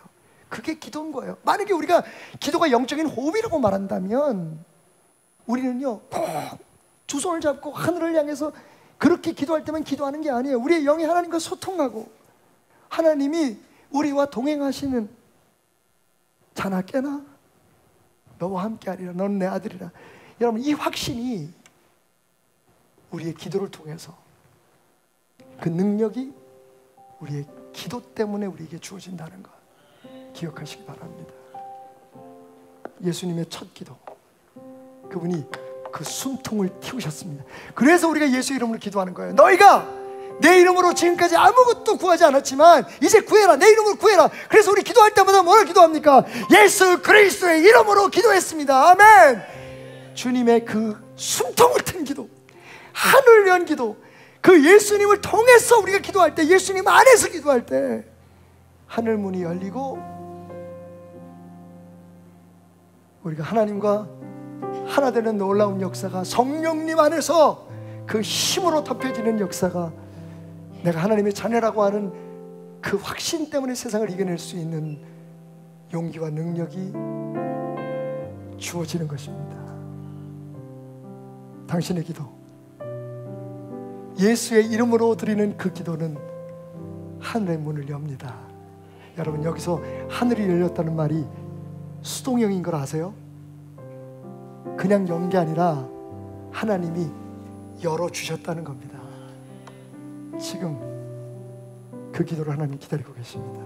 S2: 그게 기도인 거예요. 만약에 우리가 기도가 영적인 호흡이라고 말한다면, 우리는요 꼭 두 손을 잡고 하늘을 향해서 그렇게 기도할 때만 기도하는 게 아니에요. 우리의 영이 하나님과 소통하고, 하나님이 우리와 동행하시는, 자나 깨나 너와 함께하리라, 너는 내 아들이라. 여러분, 이 확신이 우리의 기도를 통해서, 그 능력이 우리의 기도 때문에 우리에게 주어진다는 것 기억하시기 바랍니다. 예수님의 첫 기도, 그분이 그 숨통을 틔우셨습니다. 그래서 우리가 예수 이름으로 기도하는 거예요. 너희가 내 이름으로 지금까지 아무것도 구하지 않았지만 이제 구해라, 내 이름으로 구해라. 그래서 우리 기도할 때마다 뭘 기도합니까? 예수 그리스도의 이름으로 기도했습니다. 아멘. 주님의 그 숨통을 튼 기도, 하늘 연 기도, 그 예수님을 통해서 우리가 기도할 때, 예수님 안에서 기도할 때 하늘 문이 열리고 우리가 하나님과 하나 되는 놀라운 역사가, 성령님 안에서 그 힘으로 덮여지는 역사가, 내가 하나님의 자녀라고 하는 그 확신 때문에 세상을 이겨낼 수 있는 용기와 능력이 주어지는 것입니다. 당신의 기도, 예수의 이름으로 드리는 그 기도는 하늘의 문을 엽니다. 여러분, 여기서 하늘이 열렸다는 말이 수동형인 걸 아세요? 그냥 연 게 아니라 하나님이 열어주셨다는 겁니다. 지금 그 기도를 하나님 기다리고 계십니다.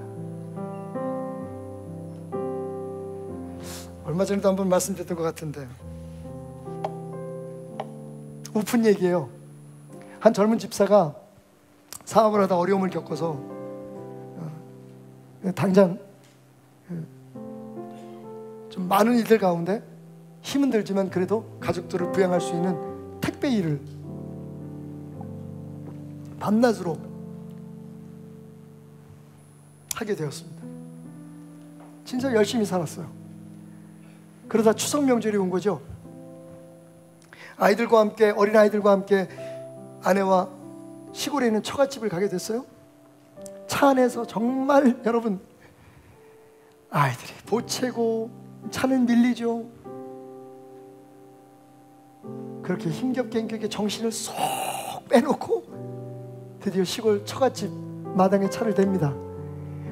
S2: 얼마 전에도 한번 말씀드렸던 것 같은데, 우픈 얘기예요. 한 젊은 집사가 사업을 하다 어려움을 겪어서 당장 좀 많은 일들 가운데 힘은 들지만 그래도 가족들을 부양할 수 있는 택배 일을 밤낮으로 하게 되었습니다. 진짜 열심히 살았어요. 그러다 추석 명절이 온 거죠. 아이들과 함께, 어린아이들과 함께 아내와 시골에 있는 처갓집을 가게 됐어요. 차 안에서 정말 여러분, 아이들이 보채고 차는 밀리죠. 그렇게 힘겹게 정신을 쏙 빼놓고 드디어 시골 처갓집 마당에 차를 댑니다.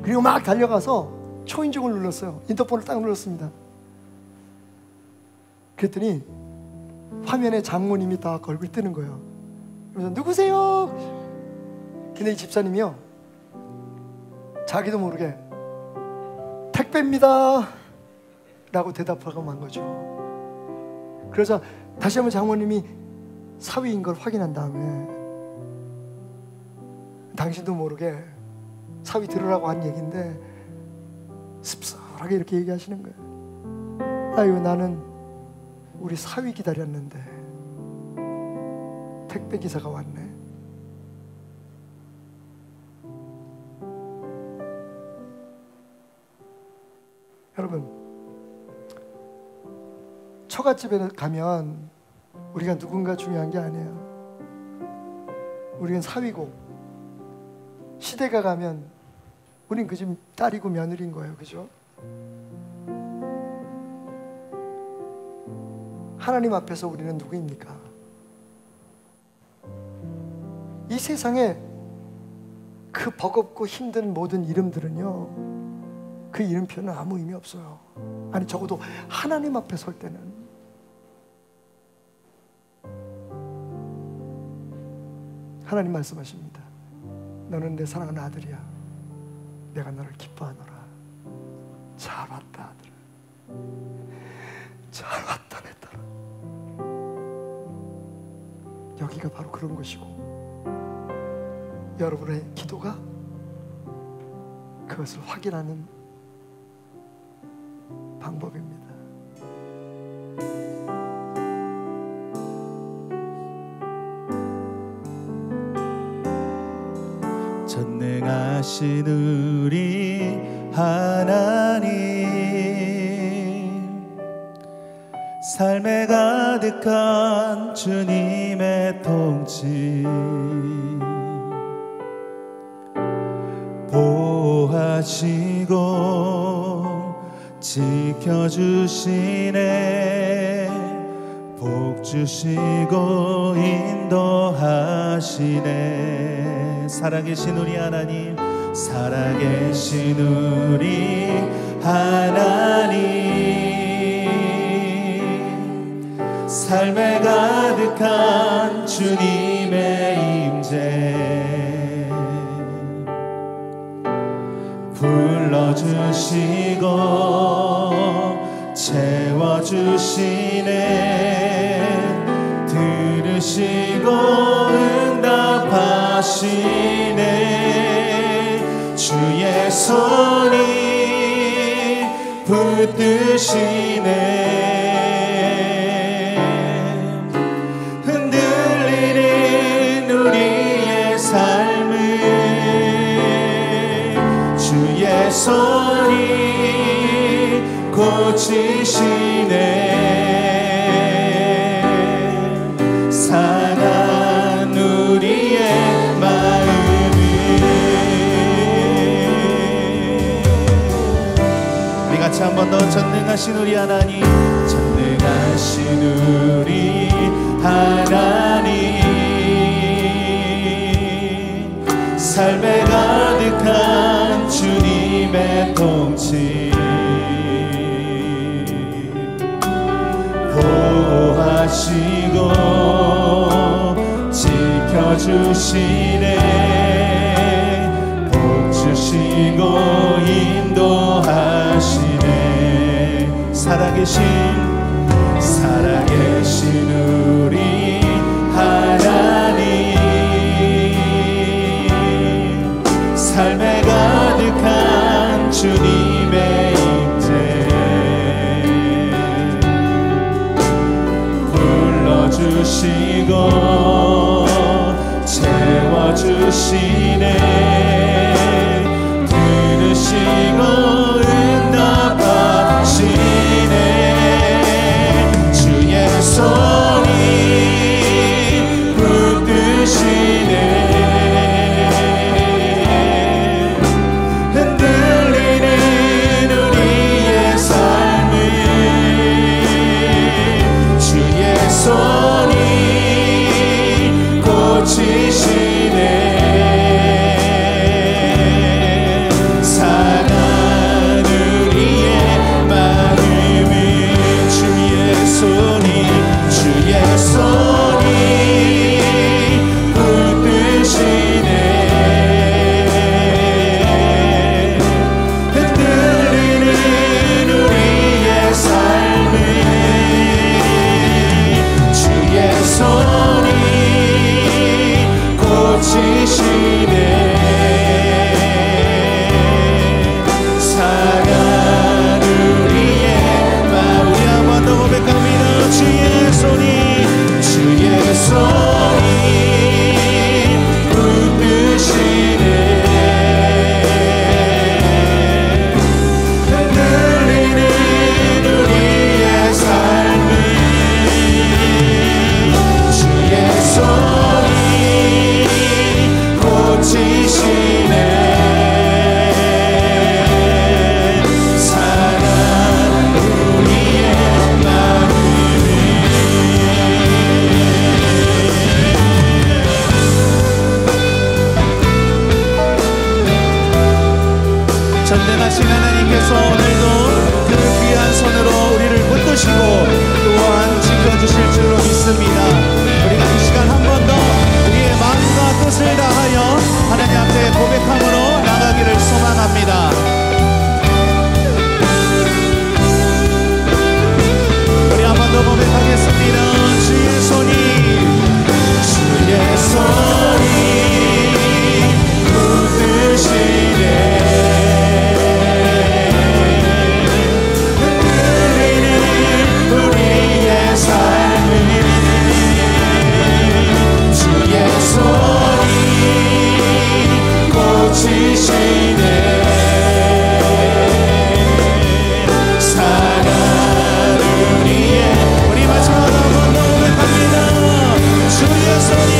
S2: 그리고 막 달려가서 초인종을 눌렀어요. 인터폰을 딱 눌렀습니다. 그랬더니 화면에 장모님이 딱 얼굴 뜨는 거예요. 그래서 누구세요? 근데 이 집사님이요, 자기도 모르게 택배입니다 라고 대답하고 만 거죠. 그래서 다시 한번 장모님이 사위인 걸 확인한 다음에, 당신도 모르게 사위 들으라고 한 얘기인데 씁쓸하게 이렇게 얘기하시는 거예요. 아유, 나는 우리 사위 기다렸는데 택배 기사가 왔네. 여러분, 처갓집에 가면 우리가 누군가 중요한 게 아니에요. 우리는 사위고, 시대가 가면 우린 그 집 딸이고 며느리인 거예요. 그죠? 하나님 앞에서 우리는 누구입니까? 이 세상에 그 버겁고 힘든 모든 이름들은요, 그 이름표는 아무 의미 없어요. 아니, 적어도 하나님 앞에 설 때는. 하나님 말씀하십니다. 너는 내 사랑하는 아들이야. 내가 너를 기뻐하노라. 잘 왔다 아들아. 잘 왔다 내 딸아. 여기가 바로 그런 것이고, 여러분의 기도가 그것을 확인하는 방법입니다.
S4: 전능하신 우리 하나님, 삶에 가득한 주님의 통치 보호하시고 지켜주시네. 복 주시고 인도하시네. 살아계신 우리 하나님, 살아계신 우리 하나님, 삶에 가득한 주님의 임재 불러주시고 채워주시네. 들으시고 응답하시네. 주의 손이 붙드시네. 흔들리는 우리 손이 고치시네 상한 우리의 마음을 우리 같이 한 번 더 전능하신 우리 하나님 전능하신 우리 하나님 삶에 가득한 주님의 통치 보호하시고 지켜주시네 복 주시고 인도하시네 살아계신 우리 하나님 삶에 가득한 주님의 임재 불러주시고 채워주시네 들으시고 응답하시네 주의 손이 붙드시네 손이 고치시네 상한 우리의 마음을 주의 손이 붙드시네 흔들리는 우리의 삶을 주의 손이 고치시네 상한 우리의 마음 우리 한 번 더 고백합니다 주의 손이 붙드시네 흔들리는 우리의 삶을 주의 손이 고치시네 상한 우리의 마음을 전능하신 하나님께서 오늘도 그 귀한 손으로 우리를 붙드시고 또한 지켜주실 줄로 믿습니다. 우리가 이 시간 한 번 더 우리의 마음과 뜻을 다하여 하나님 앞에 고백함으로 나가기를 소망합니다. 우리 한 번 더 고백하겠습니다. 주의 손이 붙드시네 우리의 삶을 주의 손이 고치시네 상한 우리의 우리 마지막으로 한 번 더 고백합니다. 주의 손이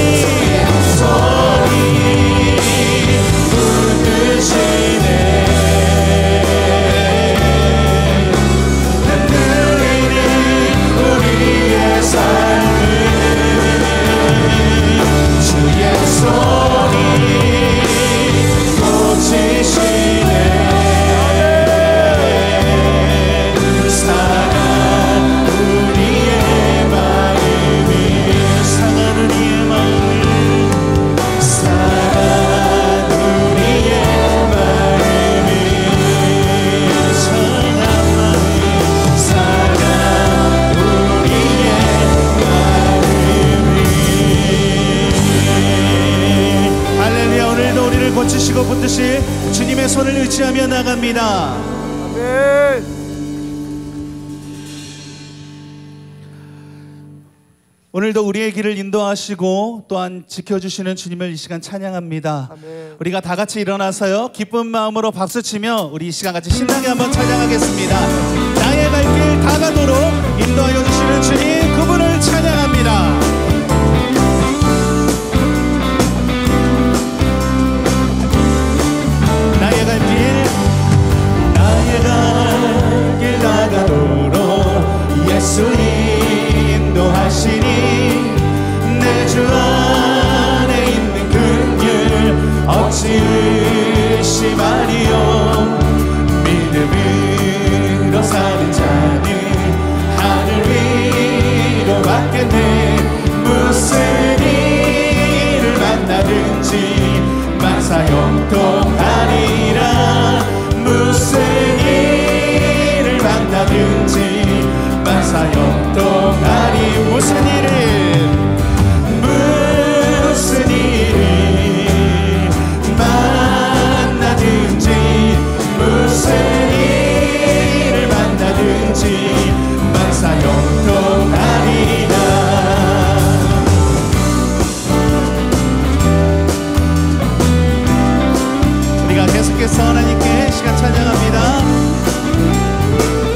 S4: 붙드시네 삶을 주의 손이 고치시네 상한 우리의 마음을 상한 우리의 마음을 상한 우리의 마음을 상한 우리의 할렐루야 오늘도 우리를 고치시고 붙드실 주님의 손을 의지하며 나갑니다. 아멘. 오늘도 우리의 길을 인도하시고 또한 지켜주시는 주님을 이 시간 찬양합니다.
S2: 아멘.
S4: 우리가 다 같이 일어나서요, 기쁜 마음으로 박수치며 우리 이 시간 같이 신나게 한번 찬양하겠습니다. 나의 갈 길 다 가도록 인도하여 주시는 주님, 그분을 찬양합니다. 나의 갈 길 나가도록 예수 인도하시니 내 주 안에 있는 그길 어찌 의심하리요. 믿음으로 사는 자는 하늘 위로 받겠네. 무슨 일을 만나든지 만사 형통하리라. 무슨 일을 만나든지 만사 형통하리. 무슨 일을 만나든지 무슨 일을 만나든지 만사 형통하리라. 우리가 계속해서 하나님께 시간 찬양합니다.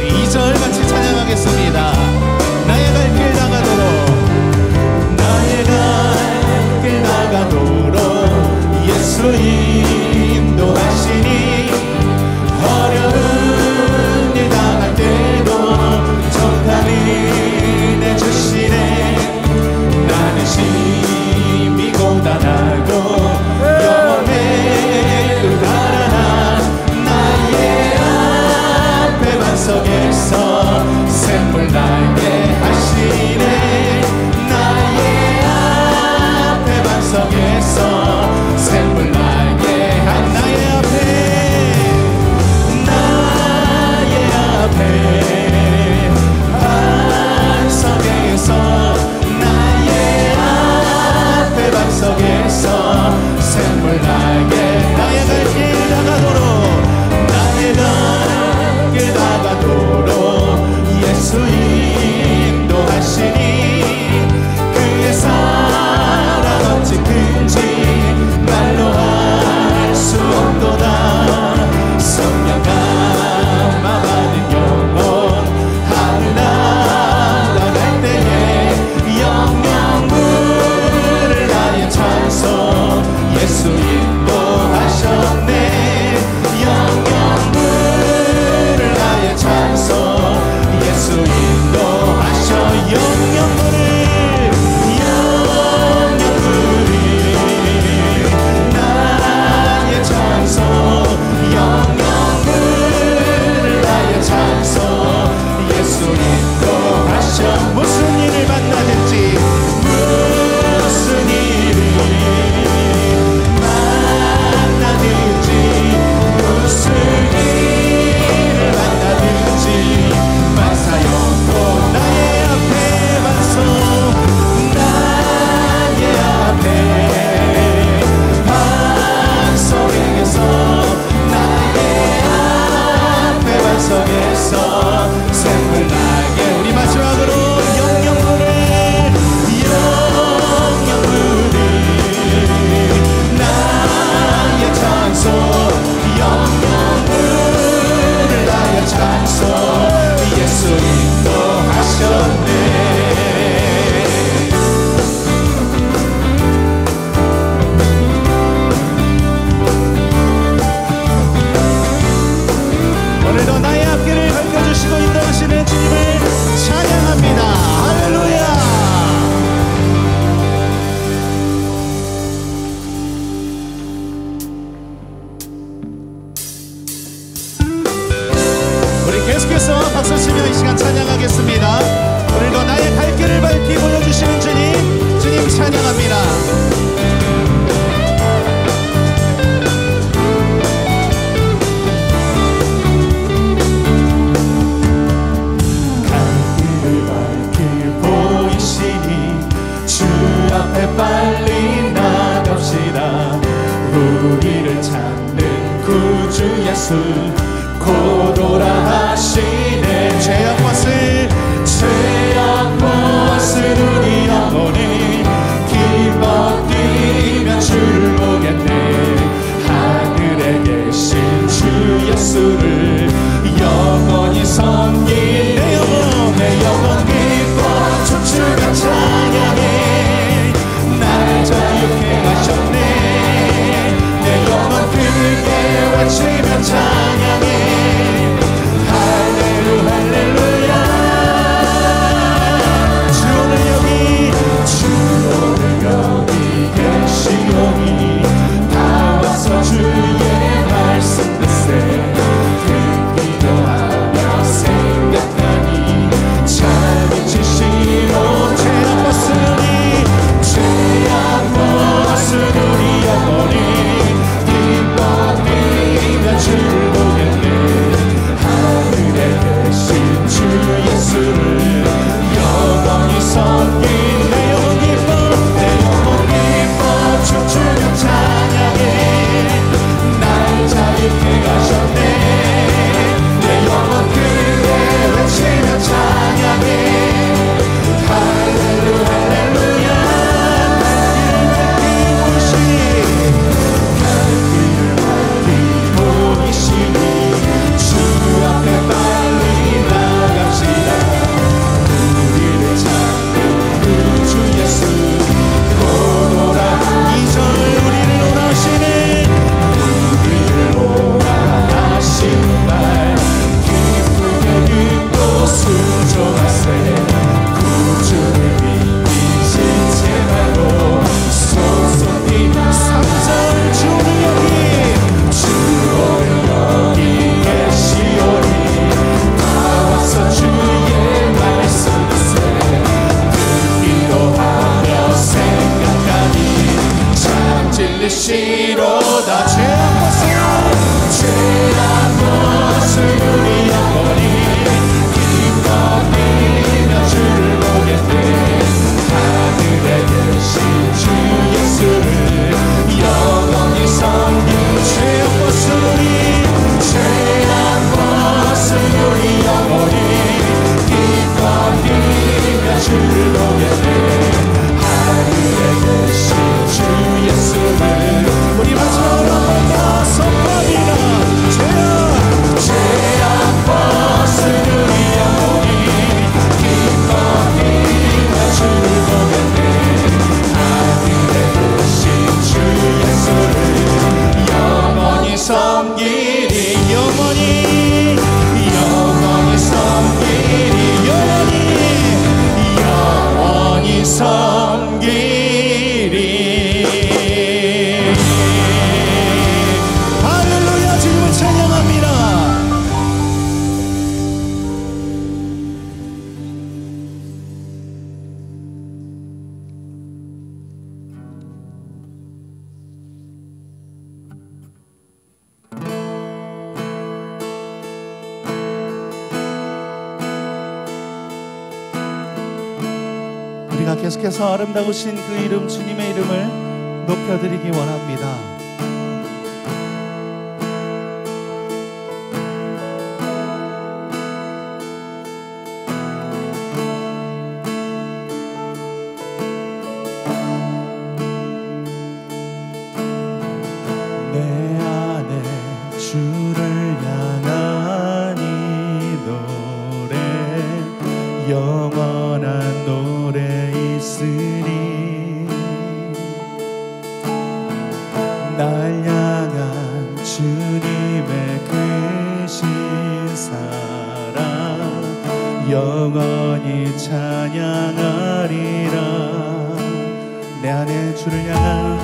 S4: 2절 같이 찬양하겠습니다. 나의 갈 길 나가도록 나의 갈 길 나가도록 예수 인도하시니 어려운 일 당할 때도 정답 은혜 주시네. 나는 심히 고단하고 영원에 그가라나 나의 앞에 반석에서 샘물 나게 하시네. 나의 앞에 반석에서 샘물 나게 한 나의 앞에 반석에서 나의 앞에 반석에서 샘물 나게. 나의 갈 길 나가도록 나의 갈 길 나가도록 예수 인도하시니 그의 사랑 어찌 큰지 말로 할 수 없도다. 성령 감화받은 영혼 하늘 날아갈 때에 영영물을 나의 찬송 예수 인도하셨네. 영영물을 나의 찬송 예수 인도하셔. 영영물을 나의 찬송 영영물을 나의 찬송 예수 인도하셔. 무슨 일을 만나든지 무슨 일을 만나든지 무슨 일을 만나든지 만사 형통 나의 앞에 반석 나의 앞에 반석에서 나의 앞에 반석에서 샘물 나게. 우리 마지막으로 영영물을 나의 찬송 영영물을 나의 찬송 예수 인도하셨네. 오늘도 나의 앞길을 밝혀주시고 인도하시는 주님을 찬양합니다. 할렐루야. 우리 계속해서 박수치며 이 시간 찬양하겠습니다. 오늘도 나의 갈 길을 밝히 보여주시는 주님, 주님 찬양합니다. 앞에 빨리 나갑시다. 우리를 찾는 구주 예수 고도라 하시네. 죄악 벗을 우리 영혼 구주를 믿으신 채로 소속히 3절 주를 여기 주를 여기 계시오니 나와서 주의 말씀을 기도하며 생각하니 참 진리시로다. 죄악 벗을 우리 영혼이 기뻐 뛰며 주를 보게 돼. 하늘에 계신 주 예수를 영원히 섬기는 죄악 벗을 우리 영혼이 기뻐 뛰며 주를 보게 돼. 하늘에 계신 주 예수를 우리 마지막으로 한번 더 선포합니다. 죄악 벗은 우리 영혼이 기뻐 뛰며 주를 보게 돼. 하늘에 계신 주 예수를 영원히 섬기리. 영원히 섬기리. 영원히 섬기리. 할렐루야. 주님을 찬양합니다. 우리가 계속해서 아름다우신 그 이름 주님의 이름을 높여드리기 원합니다. 내 안에 주를 향한 이 노래 영원한 노래 있으리. 날 향한 주님의 크신 사랑 영원히 찬양하리라. 내 안에 주를 향한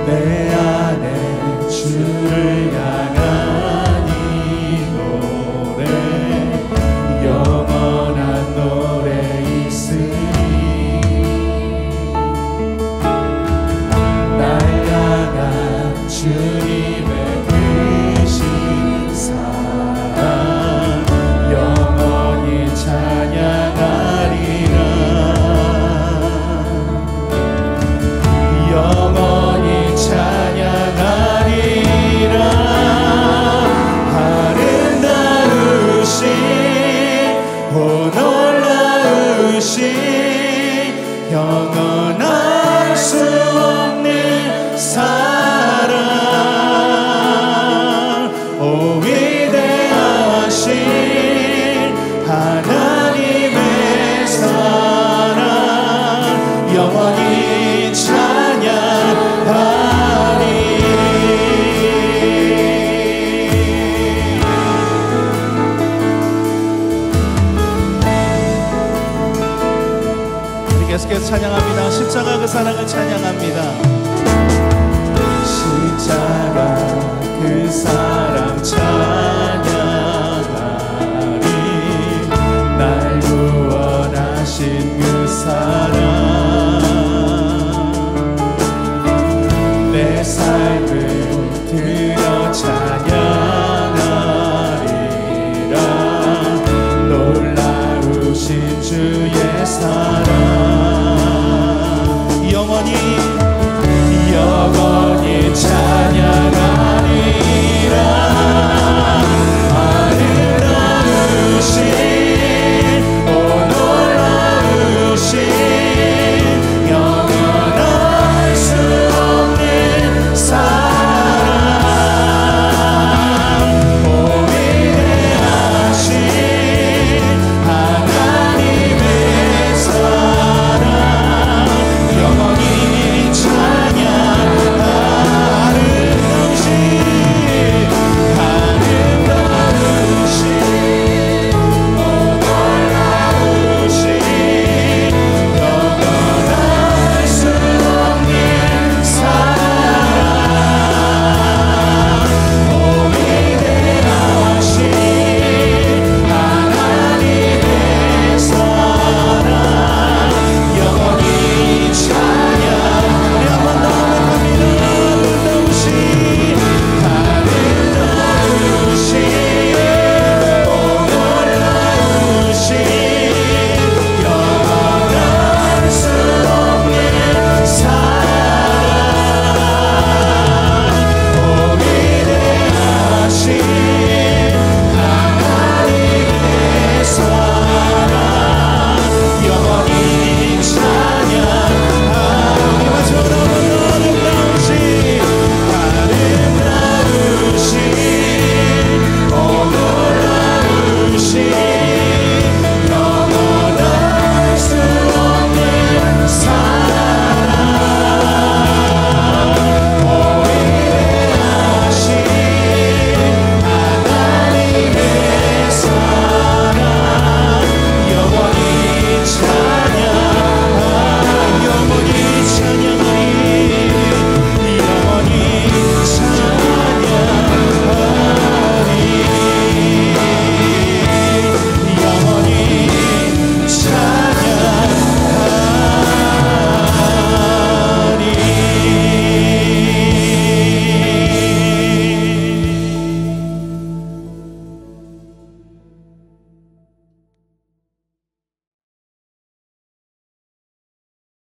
S4: 내 안에 주를 향한 이 노래 영원한 노래 있으리. 날 향한 주님의 크신 사랑 영원히 찬양하리라. 영원히 찬양하리라. 아름다우신 오 놀라우신 영원할 수 없는 사랑 오 위대하신 하나님의 사랑 영원히 찬양하리. 우리 계속해서 찬양합니다. 십자가 그 사랑을 찬양합니다. 십자가 그 사랑 찬양하리. 날 구원하신 그 사랑 내 삶을 들어 찬양하리라. 놀라우신 주의 사랑